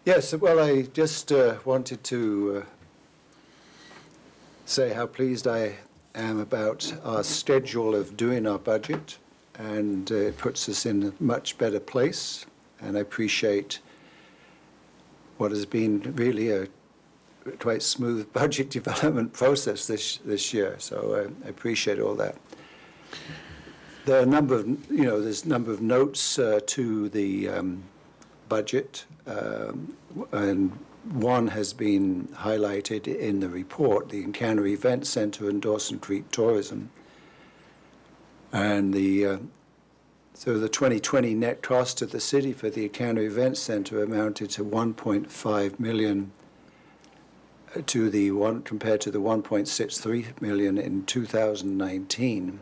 Yes, well, I just wanted to say how pleased I am about our schedule of doing our budget, and it puts us in a much better place. And I appreciate what has been really a quite smooth budget development process this year. So I appreciate all that. There are a number of, there's a number of notes to the budget, and one has been highlighted in the report, the Encounter Event Centre and Dawson Creek Tourism. And so the 2020 net cost to the city for the Encounter Event Centre amounted to $1.5 million compared to the $1.63 million in 2019.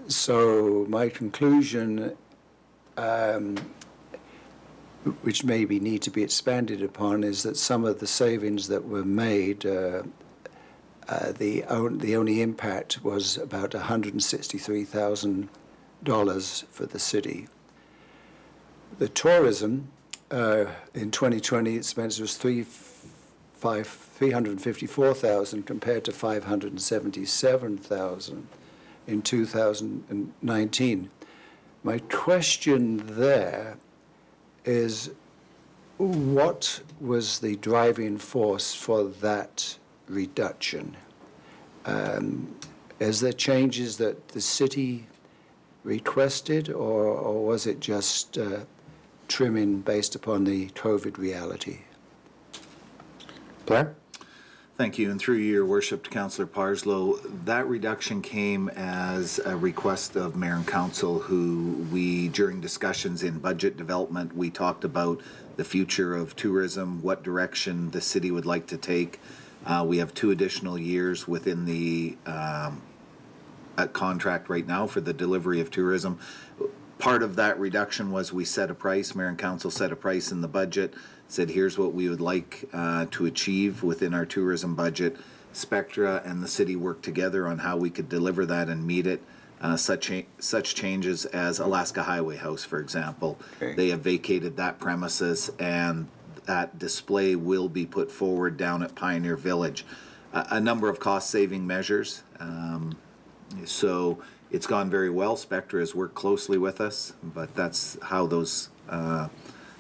So my conclusion, which maybe need to be expanded upon, is that some of the savings that were made, the only impact was about $163,000 for the city. The tourism in 2020 expense was $354,000 compared to $577,000 in 2019. My question there is, what was the driving force for that reduction? Is there changes that the city requested, or was it just trimming based upon the COVID reality? Blair? Thank you, and through your worship to Councillor Parslow, that reduction came as a request of Mayor and Council, who during discussions in budget development, we talked about the future of tourism, what direction the city would like to take. We have 2 additional years within the contract right now for the delivery of tourism. Part of that reduction was we set a price, Mayor and Council set a price in the budget, said here's what we would like to achieve within our tourism budget. Spectra and the city worked together on how we could deliver that and meet it. Such changes as Alaska Highway House, for example. Okay. They have vacated that premises, and that display will be put forward down at Pioneer Village. A number of cost-saving measures. So it's gone very well. Spectra has worked closely with us, but that's how those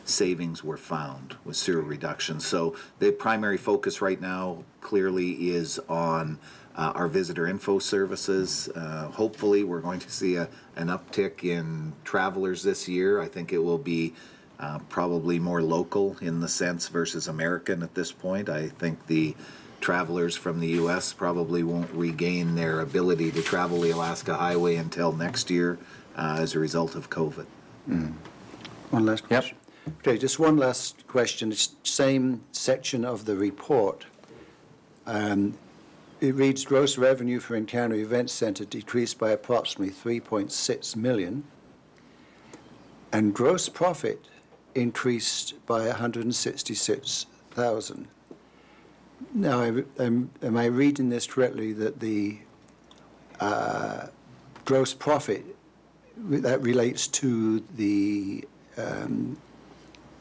savings were found, with sewer reduction. So the primary focus right now clearly is on our visitor info services. Hopefully we're going to see an uptick in travelers this year. I think it will be probably more local in the sense versus American at this point. I think the travelers from the U.S. probably won't regain their ability to travel the Alaska Highway until next year as a result of COVID. One last question. Okay, just one last question. It's same section of the report. It reads, gross revenue for Encounter Event Center decreased by approximately 3.6 million, and gross profit increased by 166,000. Now, am I reading this correctly, that the gross profit, that relates to the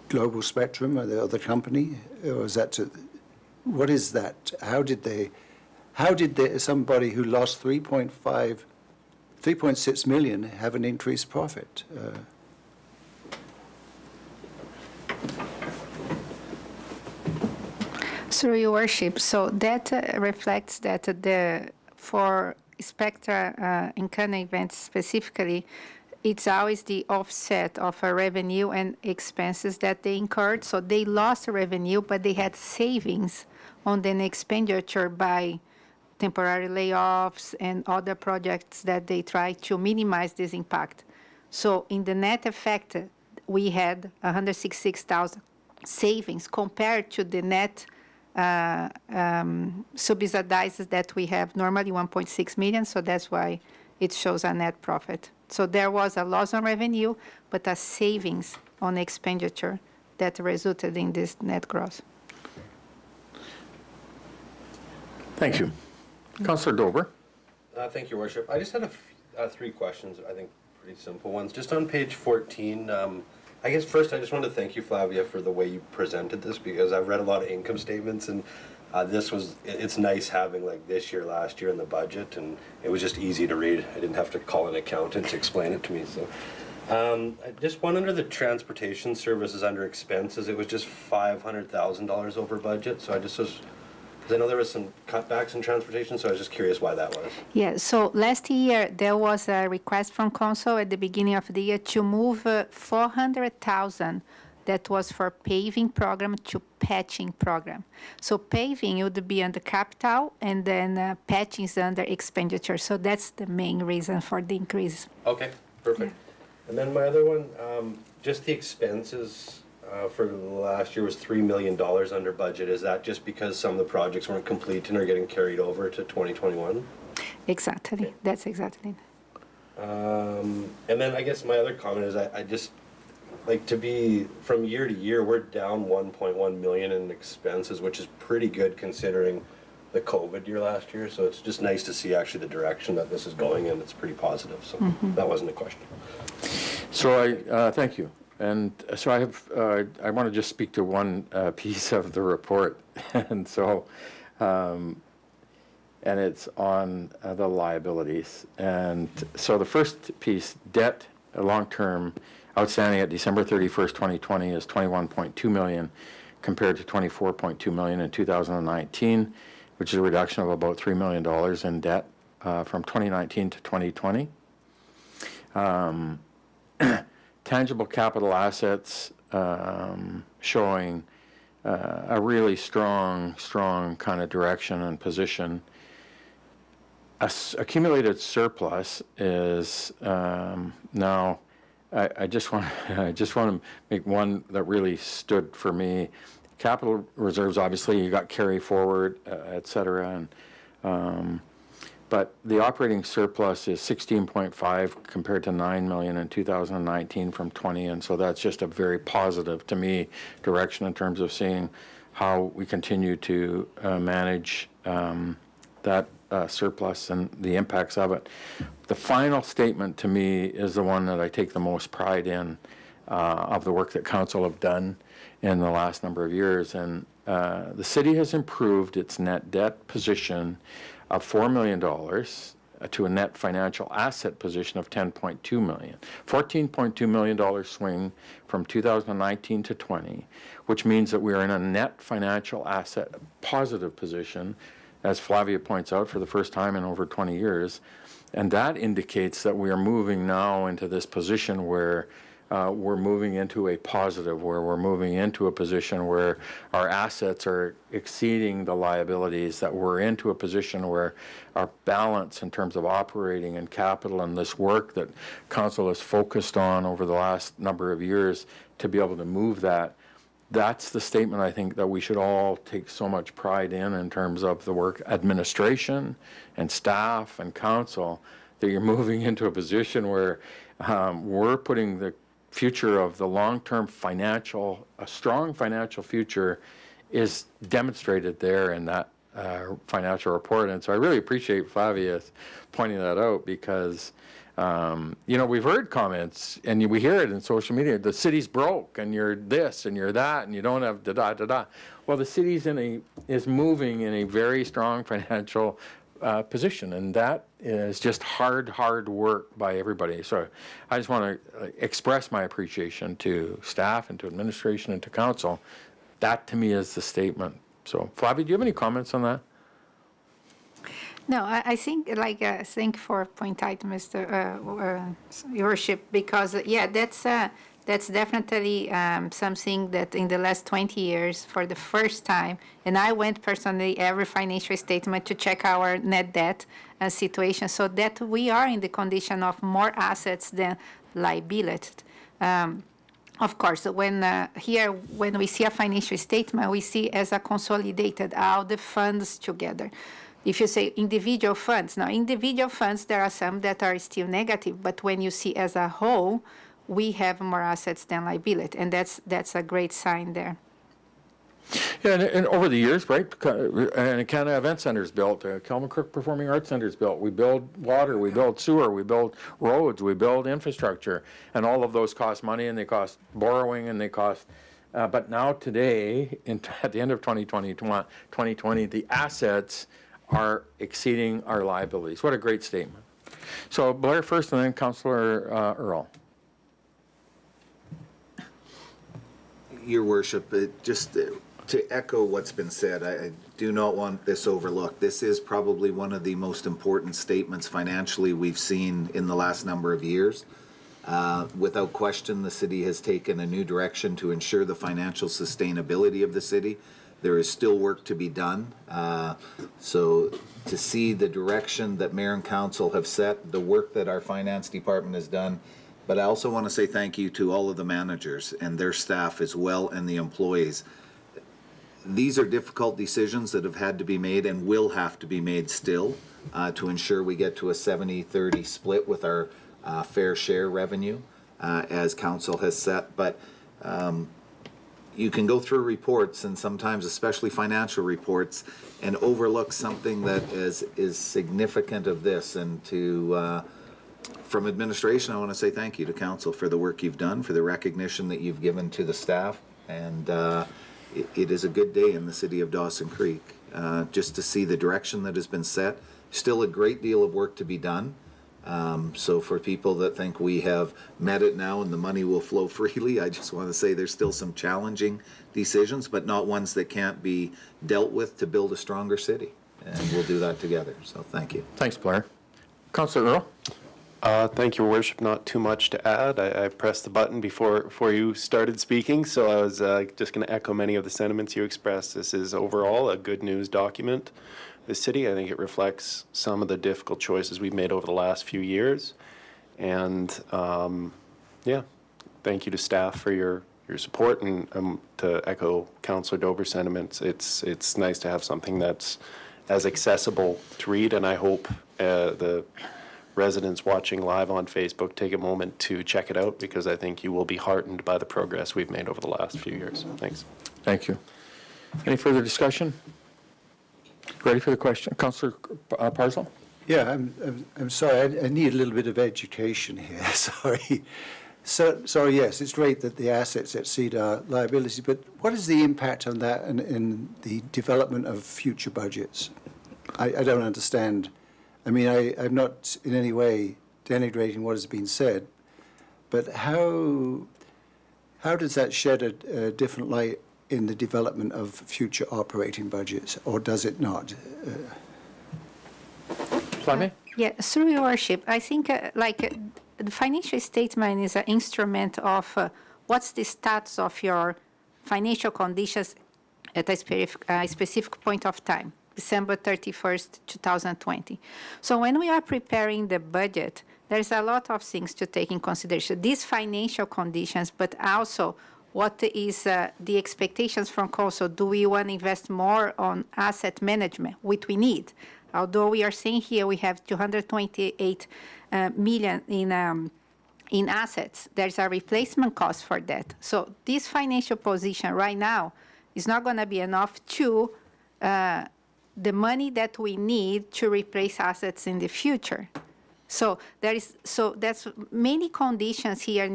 Global Spectrum or the other company, or is that to, what is that? How did somebody who lost 3.6 million have an increased profit? Through your worship, so that reflects that for Spectra Encana events specifically, it's always the offset of a revenue and expenses that they incurred. So they lost revenue, but they had savings on the expenditure by temporary layoffs and other projects that they try to minimize this impact. So in the net effect, we had 166,000 savings compared to the net subsidizes that we have normally 1.6 million. So that's why it shows a net profit. So there was a loss on revenue, but a savings on expenditure that resulted in this net gross. Thank you. Councillor Dober. Thank you, Worship. I just had three questions, I think pretty simple ones. Just on page 14, I guess first I just wanted to thank you, Flavia, for the way you presented this, because I've read a lot of income statements, and it's nice having like this year, last year in the budget, and it was just easy to read. I didn't have to call an accountant to explain it to me. So just one under the transportation services under expenses, it was just $500,000 over budget. So I just was, because I know there was some cutbacks in transportation, so I was just curious why that was. Yeah, so last year there was a request from council at the beginning of the year to move 400,000 that was for paving program to patching program. So paving would be under capital, and then patching is under expenditure. So that's the main reason for the increase. Okay, perfect. Yeah. And then my other one, just the expenses for last year was $3 million under budget. Is that just because some of the projects weren't complete and are getting carried over to 2021? Exactly, okay. That's exactly. And then I guess my other comment is I just, like, to be from year to year, we're down 1.1 million in expenses, which is pretty good considering the COVID year last year. So it's just nice to see actually the direction that this is going in. It's pretty positive. So that wasn't a question. So thank you. And so I want to just speak to one piece of the report. And so, and it's on the liabilities. And so the first piece, debt, long-term outstanding at December 31st, 2020 is 21.2 million compared to 24.2 million in 2019, which is a reduction of about $3 million in debt from 2019 to 2020. Tangible capital assets showing a really strong kind of direction and position. Accumulated surplus is now. I just want to make one that really stood for me. Capital reserves, obviously, you got carry forward, et cetera, and but the operating surplus is 16.5 compared to 9 million in 2019 from 20, and so that's just a very positive, to me, direction in terms of seeing how we continue to manage that surplus and the impacts of it. The final statement to me is the one that I take the most pride in of the work that council have done in the last number of years, and the city has improved its net debt position of $4 million to a net financial asset position of $10.2 million. $14.2 million swing from 2019 to 20, which means that we are in a net financial asset positive position, as Flavia points out, for the first time in over 20 years. And that indicates that we are moving now into this position where we're moving into a positive, where we're moving into a position where our assets are exceeding the liabilities, that we're into a position where our balance in terms of operating and capital and this work that council has focused on over the last number of years to be able to move that. That's the statement I think that we should all take so much pride in terms of the work, administration and staff and council, that you're moving into a position where we're putting the future of the long-term financial, a strong financial future is demonstrated there in that financial report. And so I really appreciate Flavia pointing that out, because you know, we've heard comments and we hear it in social media, the city's broke and you're this and you're that and you don't have da-da-da-da. Well, the city's is moving in a very strong financial position, and that is just hard work by everybody. So I just want to express my appreciation to staff and to administration and to council. That to me is the statement. So Flavia, do you have any comments on that? No, I think, like, thank you for pointing out, Mr. Your Worship, because, yeah, that's definitely something that in the last 20 years, for the first time, and I went personally every financial statement to check our net debt situation, so that we are in the condition of more assets than liabilities. Of course, when when we see a financial statement, we see as a consolidated, all the funds together. If you say individual funds, now individual funds, there are some that are still negative, but when you see as a whole, we have more assets than liability, and that's a great sign there. Yeah, and over the years, right, and Canada Event Center's built, Kelman Crook Performing Arts Center's built, we build water, we build sewer, we build roads, we build infrastructure, and all of those cost money, and they cost borrowing, and they cost, but now today, at the end of 2020, the assets are exceeding our liabilities. What a great statement. So Blair first, and then Councillor Earl. Your Worship, just to echo what's been said, I do not want this overlooked. This is probably one of the most important statements financially we've seen in the last number of years. Without question, the city has taken a new direction to ensure the financial sustainability of the city. There is still work to be done. So to see the direction that Mayor and Council have set, the work that our finance department has done, but I also want to say thank you to all of the managers and their staff as well, and the employees. These are difficult decisions that have had to be made and will have to be made still to ensure we get to a 70-30 split with our fair share revenue as Council has set. But you can go through reports, and sometimes especially financial reports, and overlook something that is significant of this. And to from administration, I want to say thank you to Council for the work you've done, for the recognition that you've given to the staff, and it is a good day in the city of Dawson Creek just to see the direction that has been set. Still a great deal of work to be done. So for people that think we have met it now and the money will flow freely, I just want to say there's still some challenging decisions, but not ones that can't be dealt with to build a stronger city. And we'll do that together. So thank you. Thanks, Blair. Councillor Earl. Thank you, Your Worship. Not too much to add. I pressed the button before you started speaking, so I was just going to echo many of the sentiments you expressed. This is overall a good news document. The city, I think it reflects some of the difficult choices we've made over the last few years. And yeah, thank you to staff for your support, and to echo Councillor Dover's sentiments. It's nice to have something that's as accessible to read, and I hope the residents watching live on Facebook take a moment to check it out, because I think you will be heartened by the progress we've made over the last few years. Thanks. Thank you. Any further discussion? Ready for the question? Councillor Parslow? Yeah, I'm sorry, I need a little bit of education here, sorry. So yes, it's great that the assets exceed our liabilities, but what is the impact on that in the development of future budgets? I don't understand. I mean, I'm not in any way denigrating what has been said, but how does that shed a different light in the development of future operating budgets, or does it not? Flavia? Yeah, through your worship, I think the financial statement is an instrument of what's the status of your financial conditions at a specific point of time, December 31st, 2020. So when we are preparing the budget, there's a lot of things to take in consideration. These financial conditions, but also what is the expectations from council. Do we want to invest more on asset management, which we need? Although we are saying here we have 228 million in assets, there's a replacement cost for that. So this financial position right now is not going to be enough to the money that we need to replace assets in the future. So that's many conditions here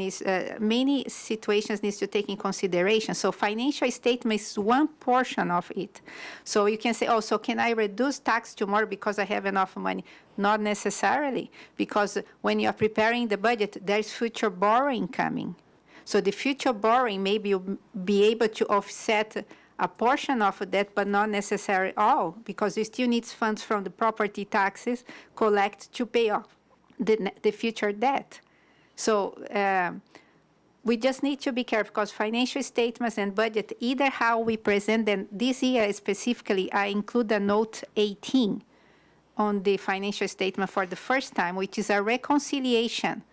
many situations needs to take in consideration. So financial statement is one portion of it. So you can say, oh, so can I reduce tax tomorrow because I have enough money? Not necessarily, because when you're preparing the budget, there's future borrowing coming. So the future borrowing, maybe you'll be able to offset a portion of that, but not necessarily all, because you still need funds from the property taxes collect to pay off the future debt. So we just need to be careful, because financial statements and budget, either how we present them, this year specifically, I include a note 18 on the financial statement for the first time, which is a reconciliation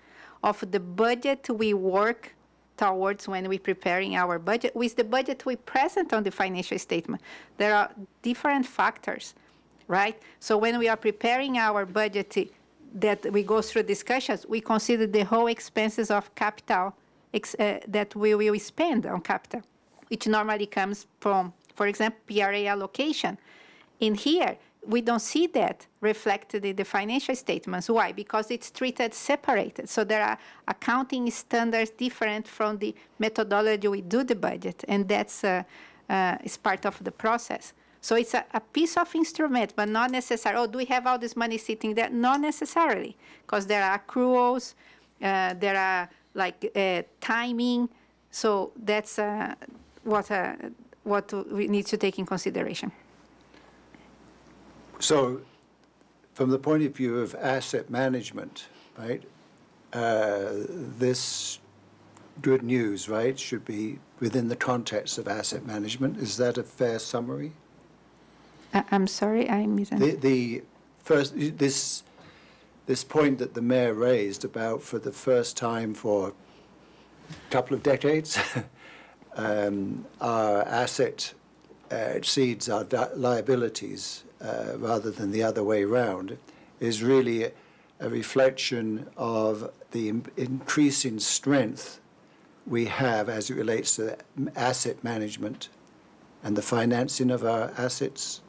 of the budget we work towards when we're preparing our budget with the budget we present on the financial statement. There are different factors, right? So when we are preparing our budget that we go through discussions, we consider the whole expenses of capital that we will spend on capital, which normally comes from, for example, PRA allocation. In here, we don't see that reflected in the financial statements. Why? Because it's treated separated. So there are accounting standards different from the methodology we do the budget, and that's is part of the process. So it's a piece of instrument, but not necessarily, oh, do we have all this money sitting there? Not necessarily, because there are accruals, there are like timing. So that's what we need to take in consideration. So from the point of view of asset management, right, this good news, right, should be within the context of asset management. Is that a fair summary? I'm sorry, I missed. The first, this point that the mayor raised about, for the first time for a couple of decades, our asset exceeds our liabilities rather than the other way around, is really a reflection of the increasing strength we have as it relates to asset management and the financing of our assets.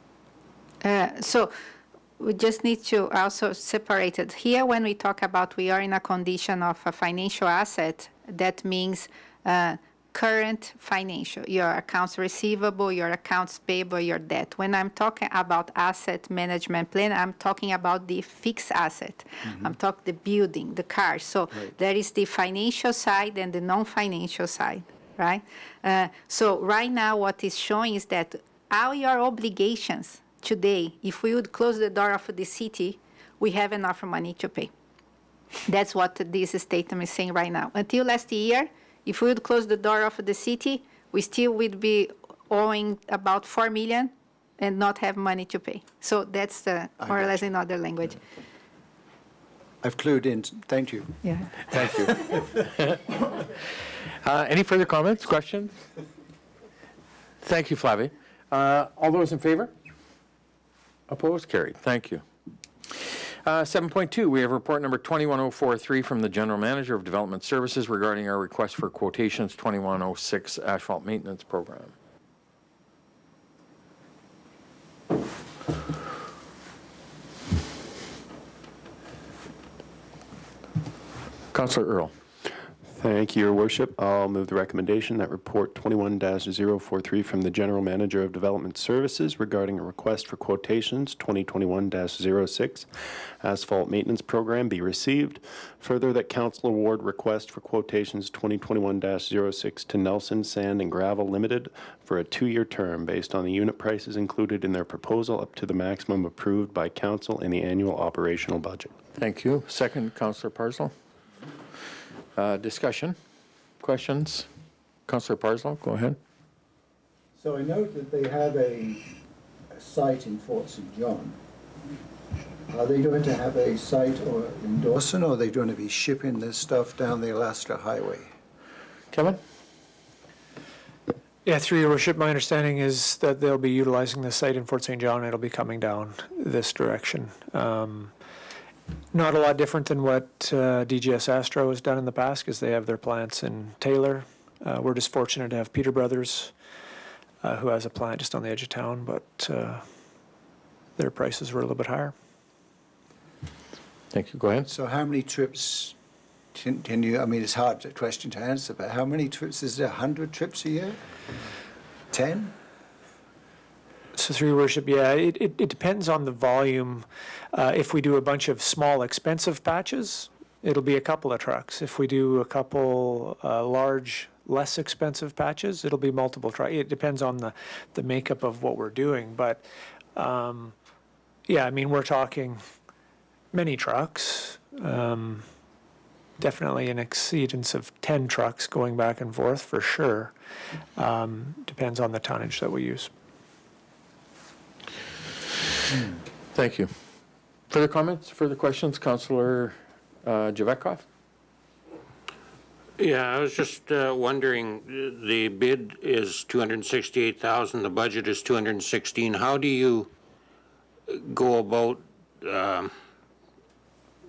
So we just need to also separate it. Here, when we talk about we are in a condition of a financial asset, that means current financial, your accounts receivable, your accounts payable, your debt. When I'm talking about asset management plan, I'm talking about the fixed asset. Mm-hmm. I'm talking the building, the cars. So there is the financial side and the non-financial side, right? So right now what is showing is that all your obligations today, if we would close the door of the city, we have enough money to pay. That's what this statement is saying right now. Until last year, if we would close the door of the city, we still would be owing about 4 million and not have money to pay. So that's more or less in other language. I've clued in. Thank you. Yeah. Thank you. Any further comments, questions? Thank you, Flavie. All those in favor? Opposed? Carried. Thank you. 7.2, we have report number 21043 from the General Manager of Development Services regarding our request for quotations 2106 asphalt maintenance program. Councillor Earl. Thank you, Your Worship. I'll move the recommendation that report 21-043 from the General Manager of Development Services regarding a request for quotations 2021-06 asphalt maintenance program be received. Further, that council award request for quotations 2021-06 to Nelson Sand and Gravel Limited for a 2-year term based on the unit prices included in their proposal up to the maximum approved by council in the annual operational budget. Thank you. Second, Councillor Parslow. Discussion, questions? Councillor Parslow, go ahead. So I note that they have a site in Fort St. John. Are they going to have a site in Dawson, or are they going to be shipping this stuff down the Alaska Highway? Kevin? Yeah, through your worship, my understanding is that they'll be utilizing the site in Fort St. John. It'll be coming down this direction. Not a lot different than what DGS Astro has done in the past, because they have their plants in Taylor. We're just fortunate to have Peter Brothers, who has a plant just on the edge of town, but their prices were a little bit higher. Thank you. Go ahead. So how many trips can you, I mean, it's hard a question to answer, but how many trips? Is there 100 trips a year? 10? So through your worship, yeah, it depends on the volume. If we do a bunch of small, expensive patches, it'll be a couple of trucks. If we do a couple large, less expensive patches, it'll be multiple trucks. It depends on the makeup of what we're doing. But yeah, I mean, we're talking many trucks. Definitely an exceedance of 10 trucks going back and forth for sure. Depends on the tonnage that we use. Thank you. Further comments, further questions? Councillor Javetkov? Yeah, I was just wondering, the bid is $268,000, the budget is $216,000. How do you go about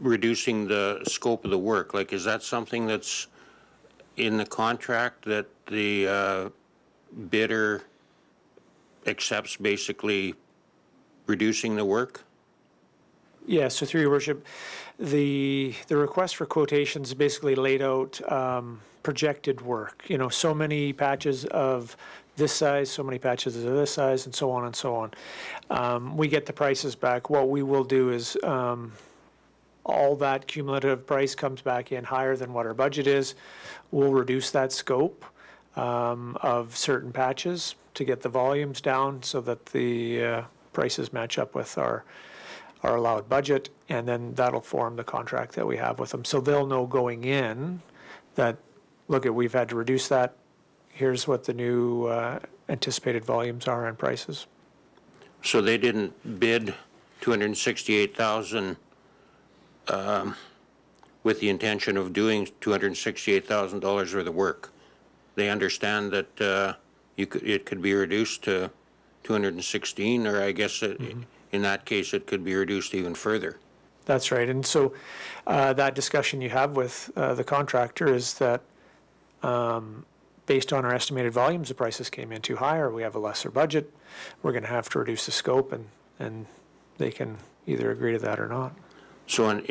reducing the scope of the work? Like, is that something that's in the contract that the bidder accepts, basically reducing the work? Yeah, so through your worship, the request for quotations basically laid out projected work. You know, so many patches of this size, so many patches of this size, and so on and so on. We get the prices back. What we will do is all that cumulative price comes back in higher than what our budget is. We'll reduce that scope of certain patches to get the volumes down so that the prices match up with our allowed budget, and then that'll form the contract that we have with them. So they'll know going in that, look, we've had to reduce that. Here's what the new anticipated volumes are and prices. So they didn't bid $268,000 with the intention of doing $268,000 worth of work. They understand that it could be reduced to 216, or I guess in that case it could be reduced even further. That's right. And so that discussion you have with the contractor is that based on our estimated volumes, the prices came in too high, or we have a lesser budget. We're going to have to reduce the scope, and they can either agree to that or not. So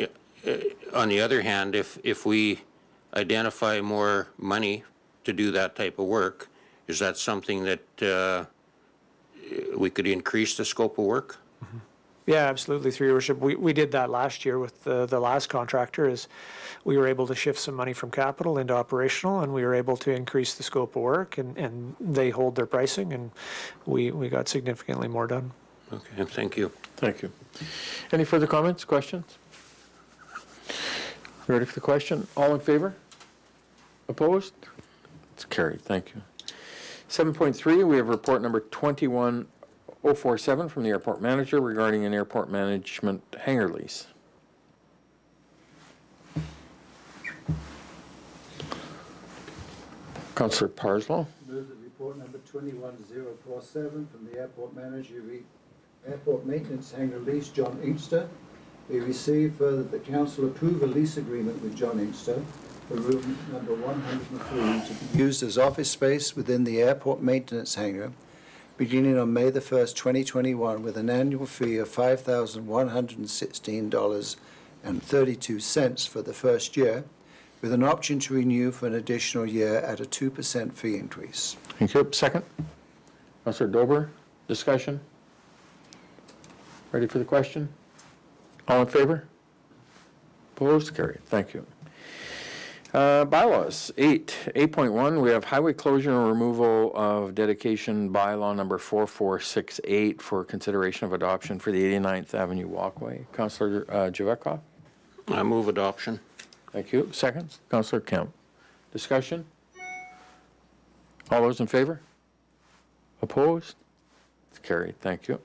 on the other hand, if we identify more money to do that type of work, is that something that we could increase the scope of work? Mm-hmm. Yeah, absolutely. Through your worship, we did that last year with the last contractor. Is we were able to shift some money from capital into operational, and we were able to increase the scope of work, and they hold their pricing, and we got significantly more done. Okay, thank you. Thank you. Any further comments, questions? Ready for the question? All in favor? Opposed? It's carried. Thank you. 7.3, we have report number 21047 from the airport manager regarding an airport management hangar lease. Councillor Parslow. Move that report number 21047 from the airport manager, airport maintenance hangar lease, John Inkster, be received. Further, the council approve a lease agreement with John Inkster for room number 103 to be used as office space within the airport maintenance hangar beginning on May the 1st, 2021, with an annual fee of $5,116.32 for the first year, with an option to renew for an additional year at a 2% fee increase. Thank you. Second. Councillor Dober, discussion? Ready for the question? All in favor? Opposed? Carried. Thank you. Bylaws, 8.1, we have highway closure and removal of dedication bylaw number 4468 for consideration of adoption for the 89th Avenue walkway. Councillor Javetkov? I move adoption. Thank you. Second, Councillor Kemp. Discussion? All those in favor? Opposed? It's carried. Thank you.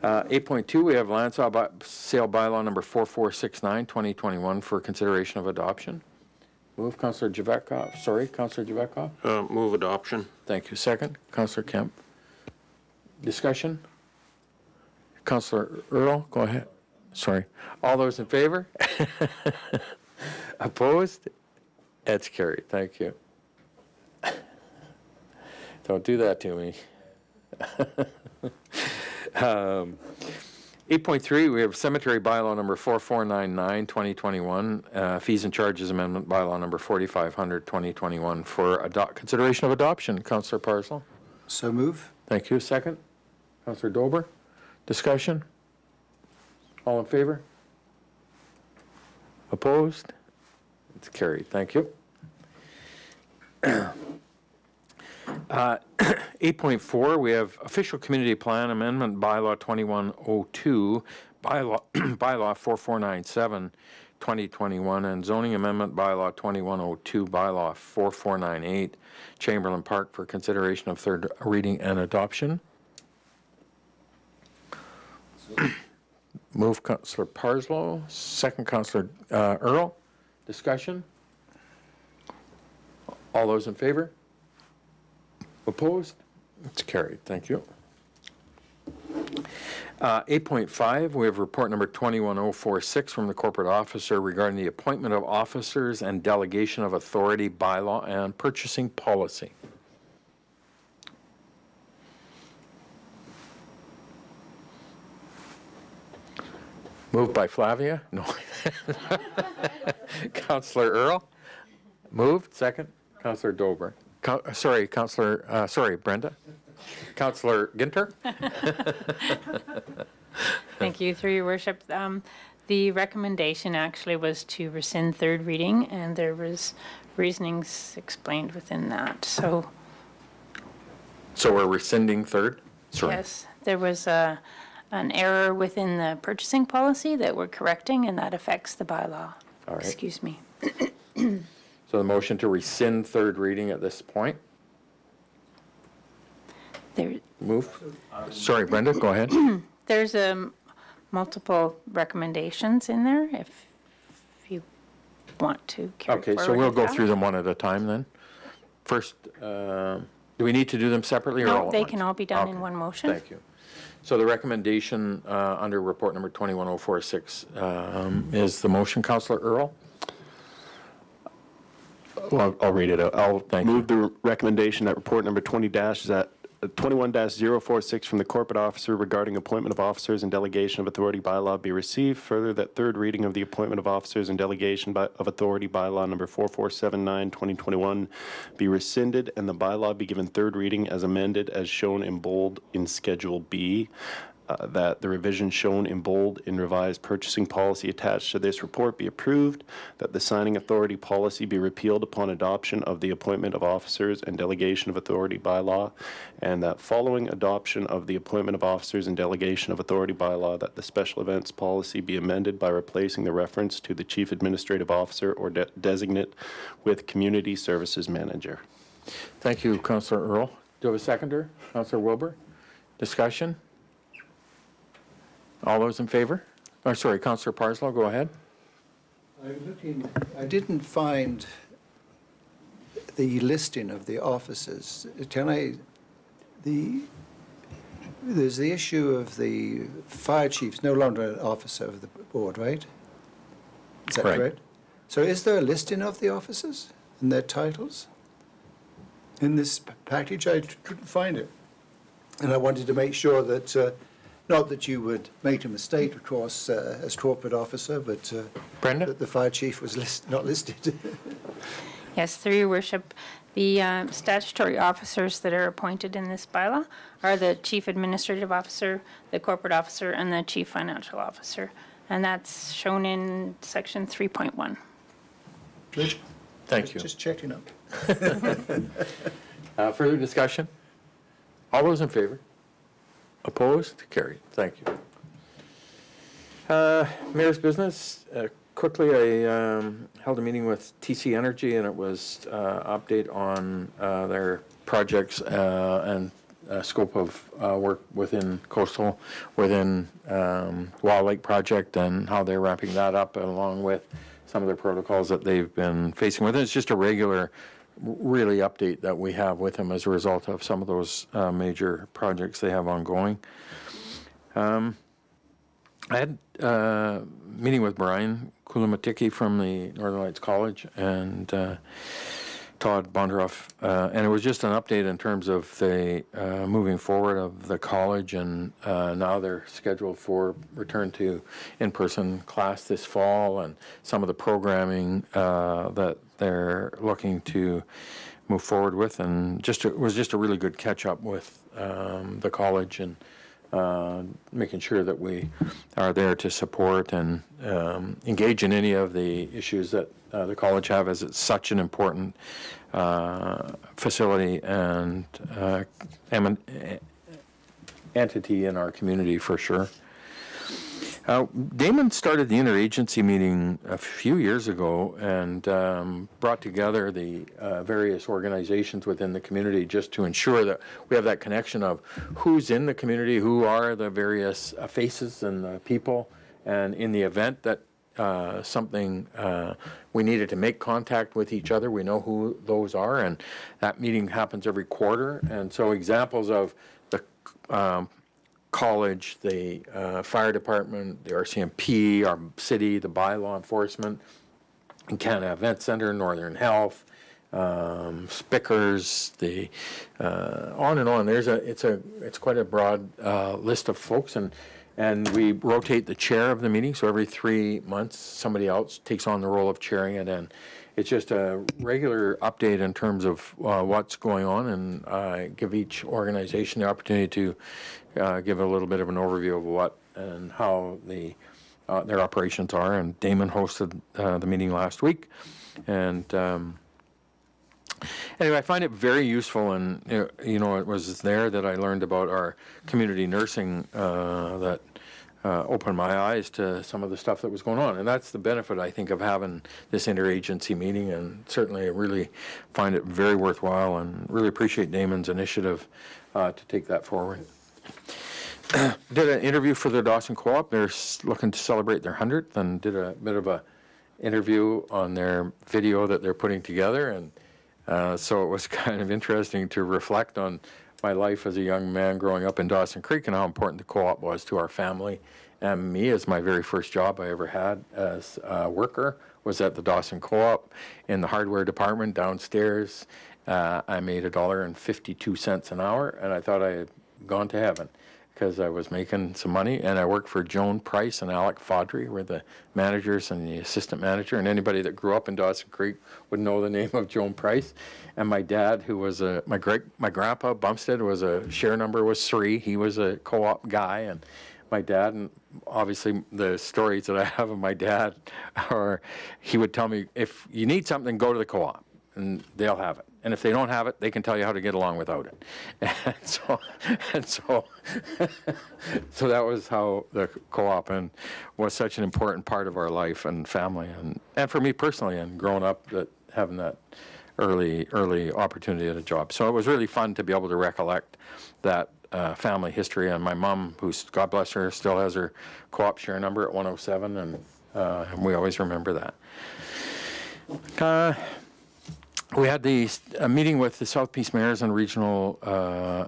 8.2, we have land sale bylaw number 4469, 2021 for consideration of adoption. Move, Councillor Javetkov. Sorry, Councillor Javetkov. Move adoption. Thank you. Second, Councillor Kemp. Discussion? Councillor Earl, go ahead. Sorry. All those in favor? Opposed? That's carried. Thank you. Don't do that to me. 8.3, we have cemetery bylaw number 4499, 2021, fees and charges amendment bylaw number 4500, 2021 for consideration of adoption. Councillor Parslow. So move. Thank you. Second, Councillor Dober. Discussion? All in favor? Opposed? It's carried. Thank you. 8.4, we have official community plan amendment bylaw 2102, bylaw 4497, 2021, and zoning amendment bylaw 2102, bylaw 4498, Chamberlain Park for consideration of third reading and adoption. Move, Councillor Parslow. Second, Councillor Earl. Discussion? All those in favor? Opposed? It's carried. Thank you. 8.5, we have report number 21046 from the corporate officer regarding the appointment of officers and delegation of authority bylaw and purchasing policy. Moved by Flavia? No. Councillor Earl? Moved. Second. Councillor Dober. Sorry, Brenda. Councillor Ginter? Thank you, through your worship. The recommendation actually was to rescind third reading, and there was reasonings explained within that. So we're rescinding third? Sorry. Yes, there was an error within the purchasing policy that we're correcting, and that affects the bylaw. All right. Excuse me. So the motion to rescind third reading at this point? Move. Sorry, Brenda, go ahead. There's multiple recommendations in there if you want to carry forward. Okay, so we'll go with through that. them one at a time then. First, do we need to do them separately or all No, at they once? can all be done in Okay, one motion. Thank you. So the recommendation under report number 21046 is the motion. Councillor Earl? Well, I'll read it out. I'll Thank you. move the recommendation that report number 21-046 from the corporate officer regarding appointment of officers and delegation of authority bylaw be received. Further, that third reading of the appointment of officers and delegation of authority bylaw number 4479, 2021 be rescinded and the bylaw be given third reading as amended as shown in bold in Schedule B. That the revision shown in bold in revised purchasing policy attached to this report be approved, that the signing authority policy be repealed upon adoption of the appointment of officers and delegation of authority bylaw, and that following adoption of the appointment of officers and delegation of authority bylaw, that the special events policy be amended by replacing the reference to the chief administrative officer or designate with community services manager. Thank you, Councillor Earl. Do you have a seconder? Councillor Wilbur? Discussion? All those in favor? Oh, sorry, Councillor Parslow, go ahead. I didn't find the listing of the officers. There's the issue of the fire chief's no longer an officer of the board, right? Is that Right. correct? So is there a listing of the officers and their titles? In this package, I couldn't find it. And I wanted to make sure that, not that you would make a mistake, of course, as corporate officer, but Brenda? that the fire chief was not listed. Yes, through your worship, the statutory officers that are appointed in this bylaw are the chief administrative officer, the corporate officer, and the chief financial officer. And that's shown in section 3.1. Good. Thank you. Just checking up. Further discussion? All those in favor? Opposed? Carried. Thank you. Mayor's business, quickly, I held a meeting with TC Energy, and it was update on their projects and scope of work within coastal, within Wild Lake project, and how they're wrapping that up, along with some of the protocols that they've been facing with it. It's just a regular, really update that we have with them as a result of some of those major projects they have ongoing. I had a meeting with Brian Kulumatiki from the Northern Lights College and Todd Bonderoff, and it was just an update in terms of the moving forward of the college, and now they're scheduled for return to in-person class this fall, and some of the programming that they're looking to move forward with, and it was just a really good catch-up with the college, and making sure that we are there to support and engage in any of the issues that the college have, as it's such an important facility and entity in our community for sure. Damon started the interagency meeting a few years ago and brought together the various organizations within the community just to ensure that we have that connection of who's in the community, who are the various faces and the people, and in the event that something we needed to make contact with each other, we know who those are, and that meeting happens every quarter. And so examples of the college, the fire department, the RCMP, our city, the bylaw enforcement, and Canada Event Center, Northern Health, Spickers, the on and on. It's quite a broad list of folks, and we rotate the chair of the meeting. So every 3 months, somebody else takes on the role of chairing it, and it's just a regular update in terms of what's going on, and give each organization the opportunity to give a little bit of an overview of what and how their operations are. And Damon hosted the meeting last week, and anyway, I find it very useful, and it was there that I learned about our community nursing that opened my eyes to some of the stuff that was going on. And that's the benefit, I think, of having this interagency meeting, and certainly I really find it very worthwhile and really appreciate Damon's initiative to take that forward. Did an interview for the Dawson Co-op. They're looking to celebrate their 100th, and did a bit of a interview on their video that they're putting together, and so it was kind of interesting to reflect on my life as a young man growing up in Dawson Creek and how important the co-op was to our family and me. As my very first job I ever had as a worker was at the Dawson Co-op in the hardware department downstairs. I made $1.52 an hour, and I thought I had gone to heaven because I was making some money, and I worked for Joan Price and Alec Fodry, were the managers and the assistant manager, and anybody that grew up in Dawson Creek would know the name of Joan Price. And my dad, who was my grandpa Bumstead, was a share number was 3. He was a co-op guy, and my dad, and obviously the stories that I have of my dad are, he would tell me, if you need something, go to the co-op and they'll have it. And if they don't have it, they can tell you how to get along without it. And so that was how the co-op was such an important part of our life and family, and for me personally, and growing up, that having that early opportunity at a job. So it was really fun to be able to recollect that family history. And my mom, who's, God bless her, still has her co-op share number at 107, and we always remember that. We had a meeting with the South Peace mayors and regional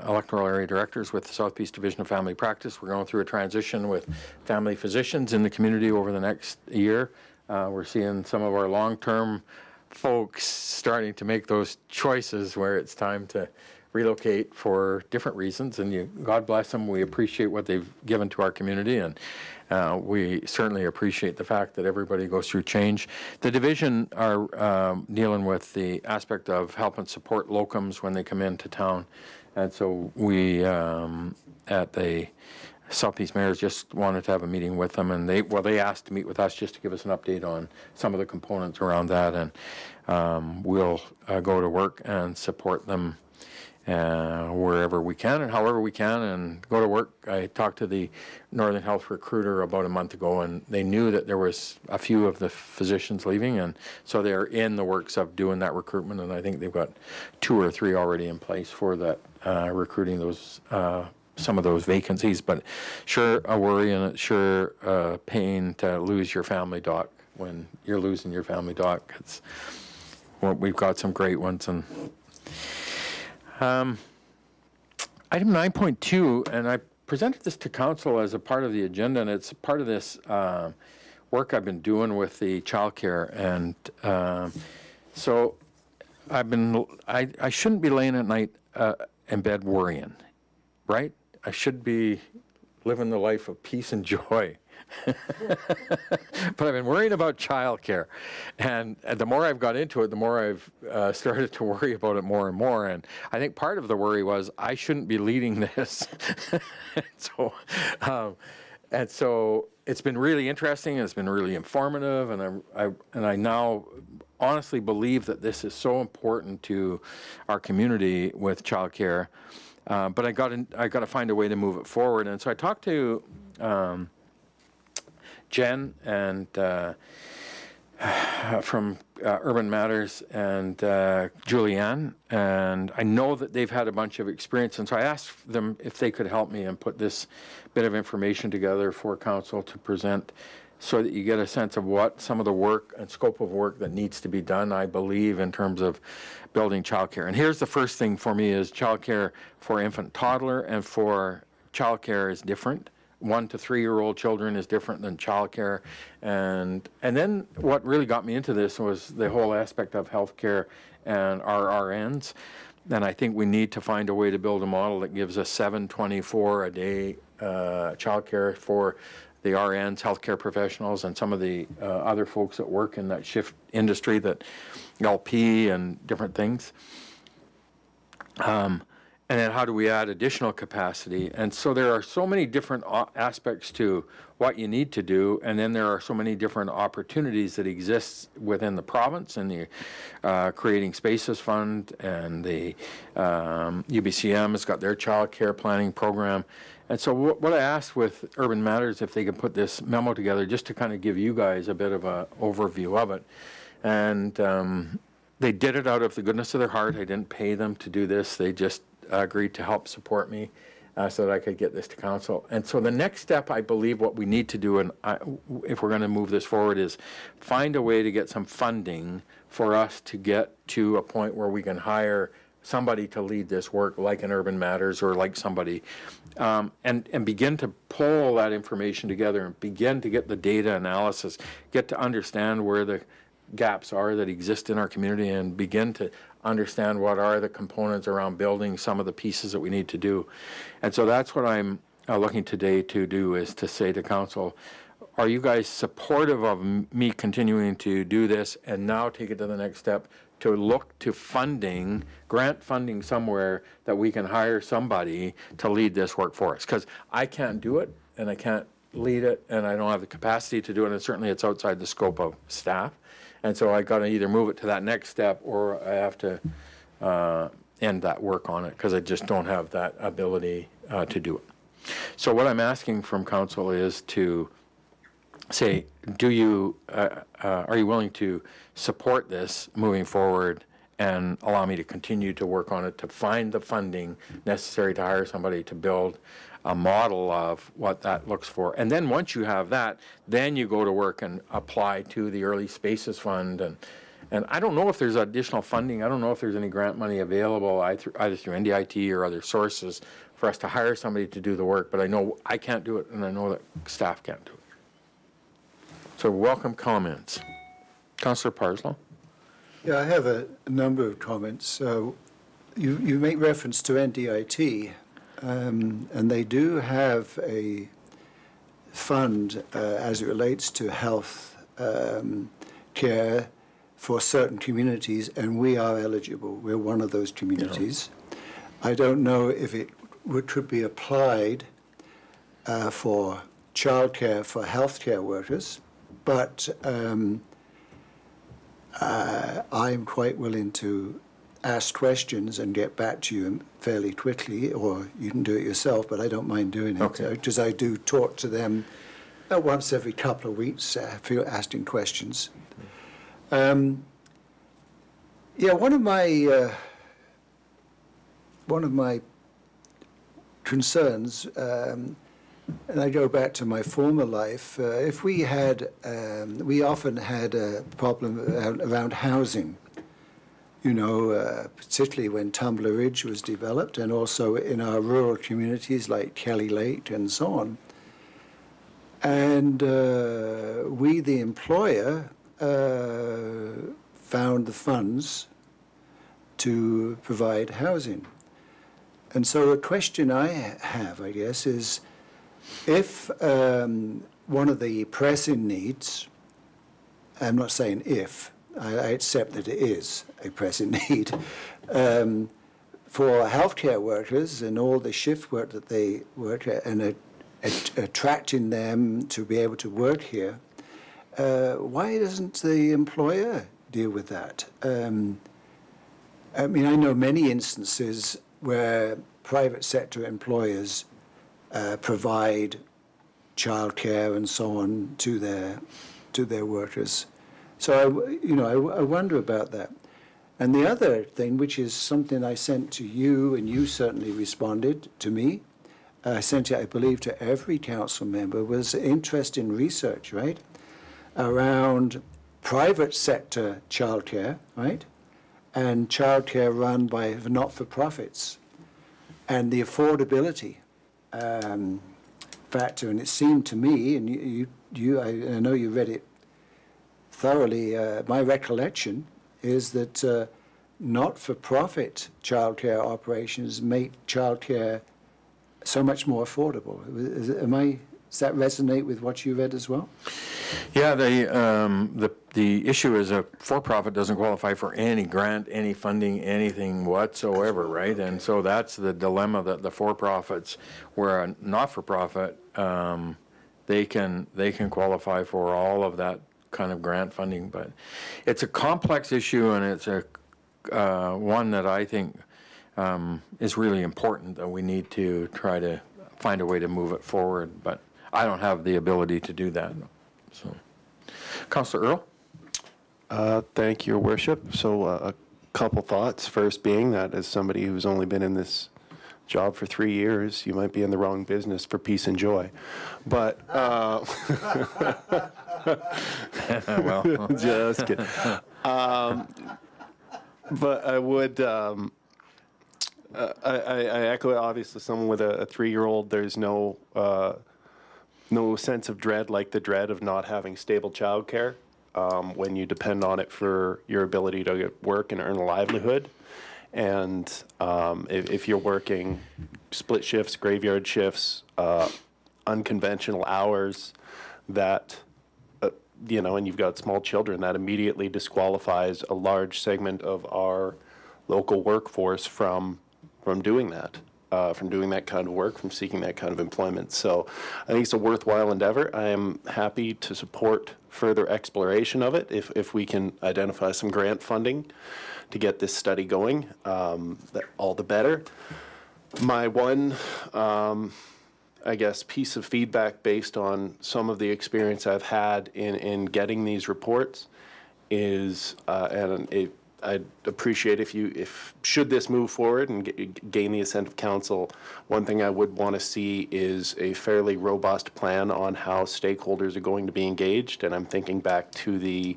electoral area directors with the South Peace Division of Family Practice. We're going through a transition with family physicians in the community over the next year. We're seeing some of our long-term folks starting to make those choices where it's time to relocate for different reasons, and God bless them. We appreciate what they've given to our community, and we certainly appreciate the fact that everybody goes through change. The division are dealing with the aspect of help and support locums when they come into town, and so we at the South Peace mayors just wanted to have a meeting with them, and they asked to meet with us just to give us an update on some of the components around that, and we'll go to work and support them wherever we can and however we can and go to work. I talked to the Northern Health recruiter about a month ago, and they knew that there was a few of the physicians leaving, and so they're in the works of doing that recruitment, and I think they've got 2 or 3 already in place for that, recruiting those some of those vacancies. But sure a worry, and it's sure a pain to lose your family doc when you're losing your family doc. It's, well, we've got some great ones. And item 9.2, and I presented this to council as a part of the agenda, and it's part of this work I've been doing with the childcare. And so I shouldn't be laying at night in bed worrying, right? I should be living the life of peace and joy. But I've been worrying about childcare, and the more I've got into it, the more I've started to worry about it more and more. And I think part of the worry was I shouldn't be leading this. And so it's been really interesting, and it's been really informative, and I now honestly believe that this is so important to our community with childcare. But I got to find a way to move it forward. And so I talked to Jen and from Urban Matters and Julianne, and I know that they've had a bunch of experience, and so I asked them if they could help me and put this bit of information together for council to present, so that you get a sense of what some of the work and scope of work that needs to be done, I believe, in terms of building childcare. And here's the first thing for me is childcare for infant toddler and for childcare is different. 1 to 3-year-old children is different than childcare. And then what really got me into this was the whole aspect of healthcare and our RNs. And I think we need to find a way to build a model that gives us 7/24 a day childcare for the RNs, healthcare professionals, and some of the other folks that work in that shift industry, that LP and different things. And then how do we add additional capacity? And so there are so many different aspects to what you need to do, and then there are so many different opportunities that exist within the province, and the Creating Spaces Fund, and the UBCM has got their child care planning program. And so what I asked with Urban Matters, if they could put this memo together just to kind of give you guys a bit of an overview of it. And they did it out of the goodness of their heart. I didn't pay them to do this. They just agreed to help support me so that I could get this to council. And so the next step, I believe what we need to do, and if we're going to move this forward, is find a way to get some funding for us to get to a point where we can hire somebody to lead this work, like an Urban Matters or like somebody, and begin to pull that information together and begin to get the data analysis, get to understand where the gaps are that exist in our community, and begin to understand what are the components around building some of the pieces that we need to do. And so that's what I'm looking today to do, is to say to council, are you guys supportive of me continuing to do this and now take it to the next step to look to funding, grant funding somewhere that we can hire somebody to lead this work for us? Because I can't do it, and I can't lead it, and I don't have the capacity to do it, and certainly it's outside the scope of staff. And so I got to either move it to that next step, or I have to end that work on it, because I just don't have that ability to do it. So what I'm asking from council is to say, are you willing to support this moving forward and allow me to continue to work on it, to find the funding necessary to hire somebody to build a model of what that looks for. And then once you have that, then you go to work and apply to the Early Spaces Fund. And I don't know if there's additional funding. I don't know if there's any grant money available either through NDIT or other sources for us to hire somebody to do the work. But I know I can't do it, and I know that staff can't do it. So welcome comments. Councillor Parslow. Yeah, I have a number of comments. So you make reference to NDIT. And they do have a fund as it relates to health care for certain communities, and we are eligible. We're one of those communities. Yeah. I don't know if it could be applied for childcare for healthcare workers, but I'm quite willing to ask questions and get back to you fairly quickly, or you can do it yourself, but I don't mind doing it. Because I do talk to them once every couple of weeks, asking questions. Yeah, one of my concerns, and I go back to my former life, if we had, we often had a problem around housing, you know, particularly when Tumbler Ridge was developed, and also in our rural communities like Kelly Lake and so on. And we, the employer, found the funds to provide housing. And so a question I have, I guess, is if one of the pressing needs, I'm not saying if, I accept that it is a pressing need, for healthcare workers and all the shift work that they work at, and attracting them to be able to work here, why doesn't the employer deal with that? I mean, I know many instances where private sector employers provide childcare and so on to their workers. So I wonder about that. And the other thing, which is something I sent to you, and you certainly responded to me, I sent it, I believe, to every council member, was interest in research, right, around private sector childcare, right, and childcare run by not-for-profits, and the affordability factor. And it seemed to me, and I know you read it thoroughly, my recollection is that not-for-profit childcare operations make childcare so much more affordable. Does that resonate with what you read as well? Yeah, the issue is a for-profit doesn't qualify for any grant, any funding, anything whatsoever, right? And so that's the dilemma that the for-profits, where a not-for-profit, they can qualify for all of that kind of grant funding. But it's a complex issue, and it's a one that I think is really important, that we need to try to find a way to move it forward. But I don't have the ability to do that. So, Councillor Earl? Thank you, Your Worship. So a couple thoughts. First being that as somebody who's only been in this job for 3 years, you might be in the wrong business for peace and joy. But, well, just kidding. But I would, I echo it. Obviously, someone with a 3-year-old, there's no sense of dread like the dread of not having stable childcare when you depend on it for your ability to work and earn a livelihood. And if you're working split shifts, graveyard shifts, unconventional hours, that and you've got small children, that immediately disqualifies a large segment of our local workforce from doing that. From doing that kind of work, from seeking that kind of employment. So I think it's a worthwhile endeavor. I am happy to support further exploration of it if we can identify some grant funding to get this study going, all the better. My one, I guess, piece of feedback based on some of the experience I've had in getting these reports is, I'd appreciate if should this move forward and gain the assent of council, one thing I would want to see is a fairly robust plan on how stakeholders are going to be engaged. And I'm thinking back to the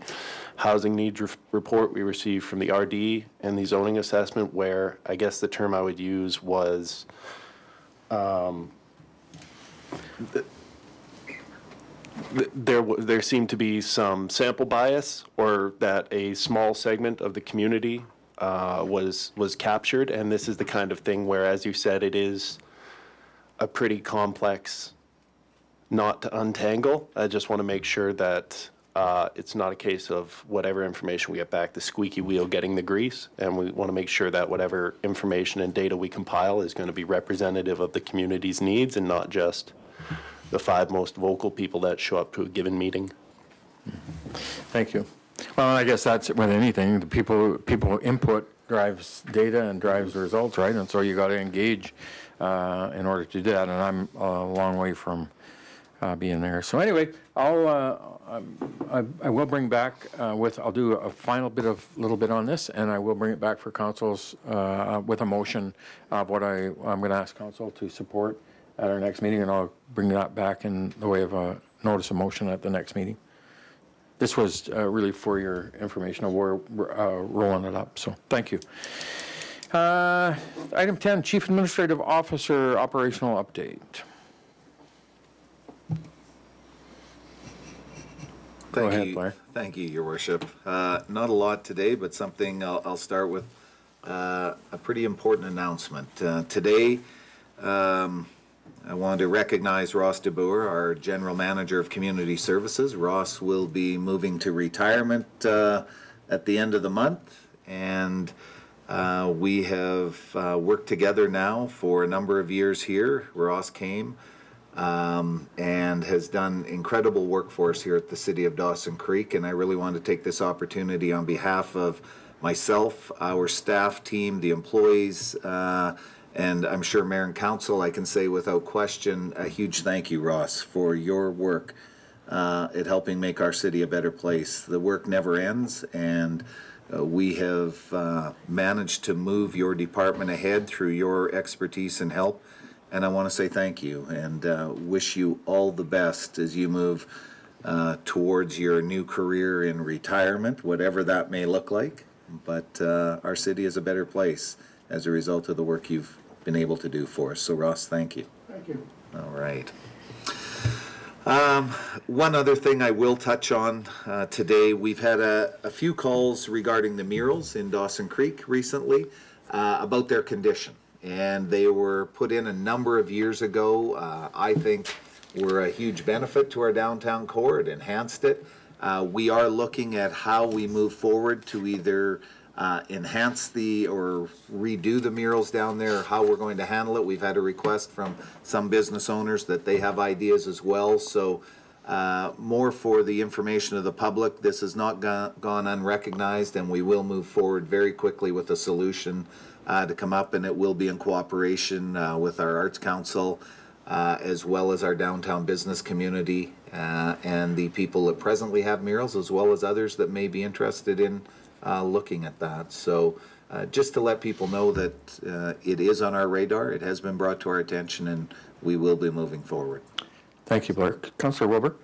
housing needs report we received from the RD and the zoning assessment, where I guess the term I would use was there seemed to be some sample bias, or that a small segment of the community was captured. And this is the kind of thing where, as you said, it is a pretty complex knot to untangle. I just want to make sure that it's not a case of whatever information we get back, the squeaky wheel getting the grease. And we want to make sure that whatever information and data we compile is going to be representative of the community's needs and not just the 5 most vocal people that show up to a given meeting. Thank you. Well, I guess that's with anything. The people input drives data and drives results, right? And so you got to engage in order to do that, and I'm a long way from being there. So anyway, I will bring back I'll do a final little bit on this, and I will bring it back for council's with a motion of what I'm going to ask council to support at our next meeting, and I'll bring that back in the way of a notice of motion at the next meeting. This was really for your information. We're rolling it up, so thank you. Item 10, Chief Administrative Officer Operational Update. Thank Go ahead, you. Blair. Thank you, Your Worship. Not a lot today, but something I'll start with a pretty important announcement. Today, I wanted to recognize Ross DeBoer, our General Manager of Community Services. Ross will be moving to retirement at the end of the month, and we have worked together now for a number of years here. Ross came and has done incredible work for us here at the City of Dawson Creek, and I really want to take this opportunity on behalf of myself, our staff team, the employees, and I'm sure Mayor and Council, I can say without question, a huge thank you, Ross, for your work at helping make our city a better place. The work never ends, and we have managed to move your department ahead through your expertise and help. And I want to say thank you and wish you all the best as you move towards your new career in retirement, whatever that may look like. But our city is a better place as a result of the work you've been able to do for us. So Ross, thank you. Thank you. All right. One other thing I will touch on today, we've had a few calls regarding the murals in Dawson Creek recently about their condition. And they were put in a number of years ago. I think were a huge benefit to our downtown core. It enhanced it. We are looking at how we move forward to either enhance or redo the murals down there, or how we're going to handle it. We've had a request from some business owners that they have ideas as well. So more for the information of the public. This has not gone unrecognized, and we will move forward very quickly with a solution to come up, and it will be in cooperation with our Arts Council as well as our downtown business community and the people that presently have murals, as well as others that may be interested in looking at that. So just to let people know that it is on our radar, it has been brought to our attention, and we will be moving forward. Thank you, Blair. Councillor Wilbur.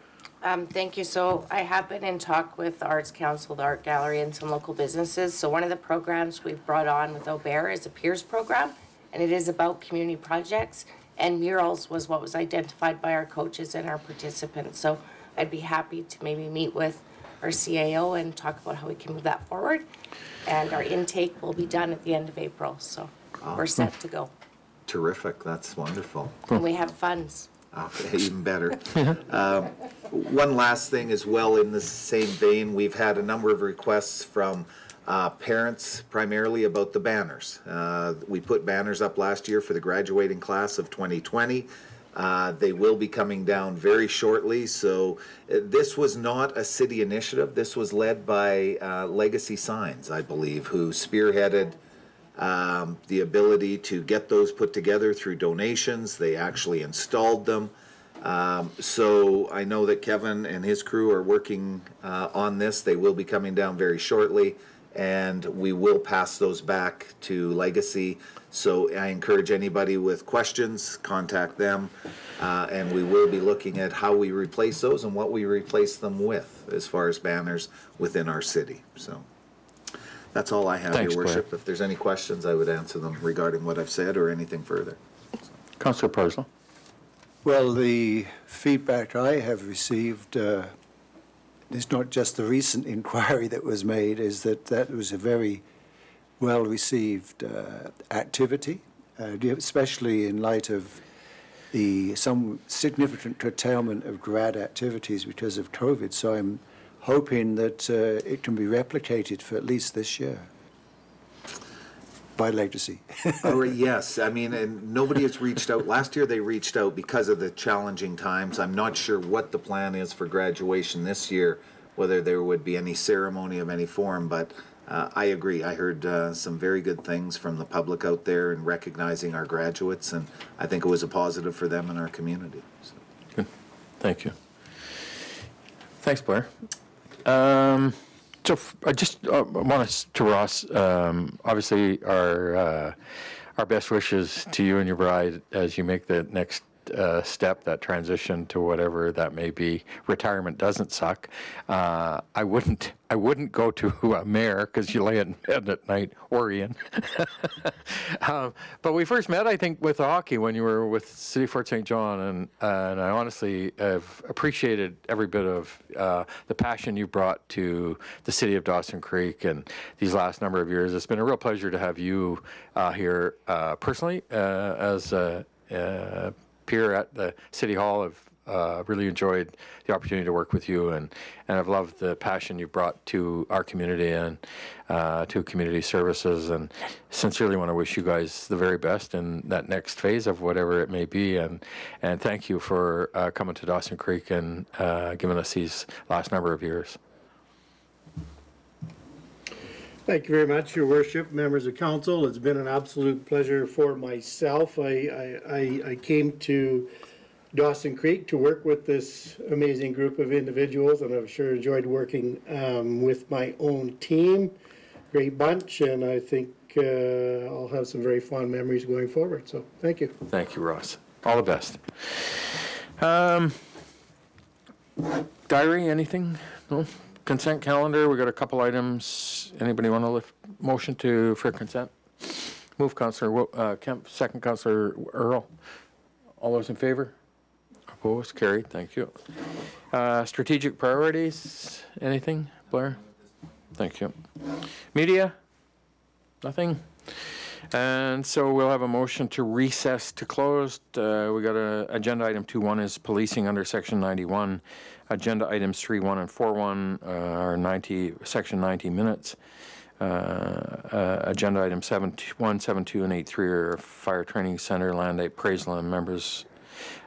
Thank you. So I have been in talk with the Arts Council, the Art Gallery, and some local businesses. So one of the programs we've brought on with Aubert is a peers program, and it is about community projects, and murals was what was identified by our coaches and our participants. So I'd be happy to maybe meet with our CAO and talk about how we can move that forward. And our intake will be done at the end of April, so we're set to go. Terrific. That's wonderful. And we have funds. Okay, even better. One last thing as well in the same vein, we've had a number of requests from parents primarily about the banners. We put banners up last year for the graduating class of 2020. They will be coming down very shortly. So this was not a city initiative. This was led by Legacy Signs, I believe, who spearheaded the ability to get those put together through donations. They actually installed them. So I know that Kevin and his crew are working on this. They will be coming down very shortly, and we will pass those back to Legacy. So I encourage anybody with questions, contact them, and we will be looking at how we replace those and what we replace them with as far as banners within our city. So that's all I have, Thanks, Your Worship. Blair. If there's any questions, I would answer them regarding what I've said or anything further. Councillor Parslow. Well, the feedback I have received is not just the recent inquiry that was made, is that that was a very well-received activity, especially in light of some significant curtailment of grad activities because of COVID. So I'm hoping that it can be replicated for at least this year by Legacy. Yes, I mean, and nobody has reached out. Last year they reached out because of the challenging times. I'm not sure what the plan is for graduation this year, whether there would be any ceremony of any form, but I agree. I heard some very good things from the public out there in recognizing our graduates, and I think it was a positive for them and our community. So. Good. Thank you. Thanks, Blair. So I just want to Ross, obviously our best wishes to you and your bride as you make the next step, that transition to whatever that may be. Retirement doesn't suck. I wouldn't go to a mayor because you lay in bed at night worrying. But we first met, I think, with hockey when you were with City Fort St. John, and I honestly have appreciated every bit of the passion you brought to the city of Dawson Creek and these last number of years. It's been a real pleasure to have you here personally as a peer at the City Hall. I've really enjoyed the opportunity to work with you, and I've loved the passion you brought to our community and to community services, and sincerely want to wish you guys the very best in that next phase of whatever it may be, and thank you for coming to Dawson Creek and giving us these last number of years. Thank you very much, Your Worship, members of council. It's been an absolute pleasure for myself. I came to Dawson Creek to work with this amazing group of individuals, and I've sure enjoyed working with my own team. Great bunch, and I think I'll have some very fond memories going forward. So thank you. Thank you, Ross. All the best. Diary, anything? No? Consent calendar, we got a couple items. Anybody want to lift motion for consent? Move, Councillor Kemp, second Councillor Earl. All those in favor? Opposed? Carried. Thank you. Strategic priorities, anything, Blair? Thank you. Media? Nothing? And so we'll have a motion to recess to closed. We got agenda item 2.1 is policing under section 91. Agenda items 3.1 and 4.1 are section 90 minutes. Agenda items 7.1, 7.2, and 8.3 are fire training center, land appraisal, and members.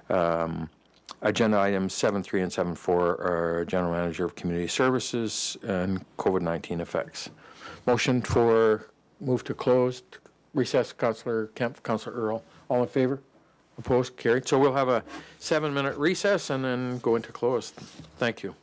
Agenda items 7.3 and 7.4 are general manager of community services and COVID-19 effects. Motion for move to closed. Recess, Councillor Kemp, Councillor Earl. All in favor? Opposed? Carried. So we'll have a 7-minute recess and then go into closed. Thank you.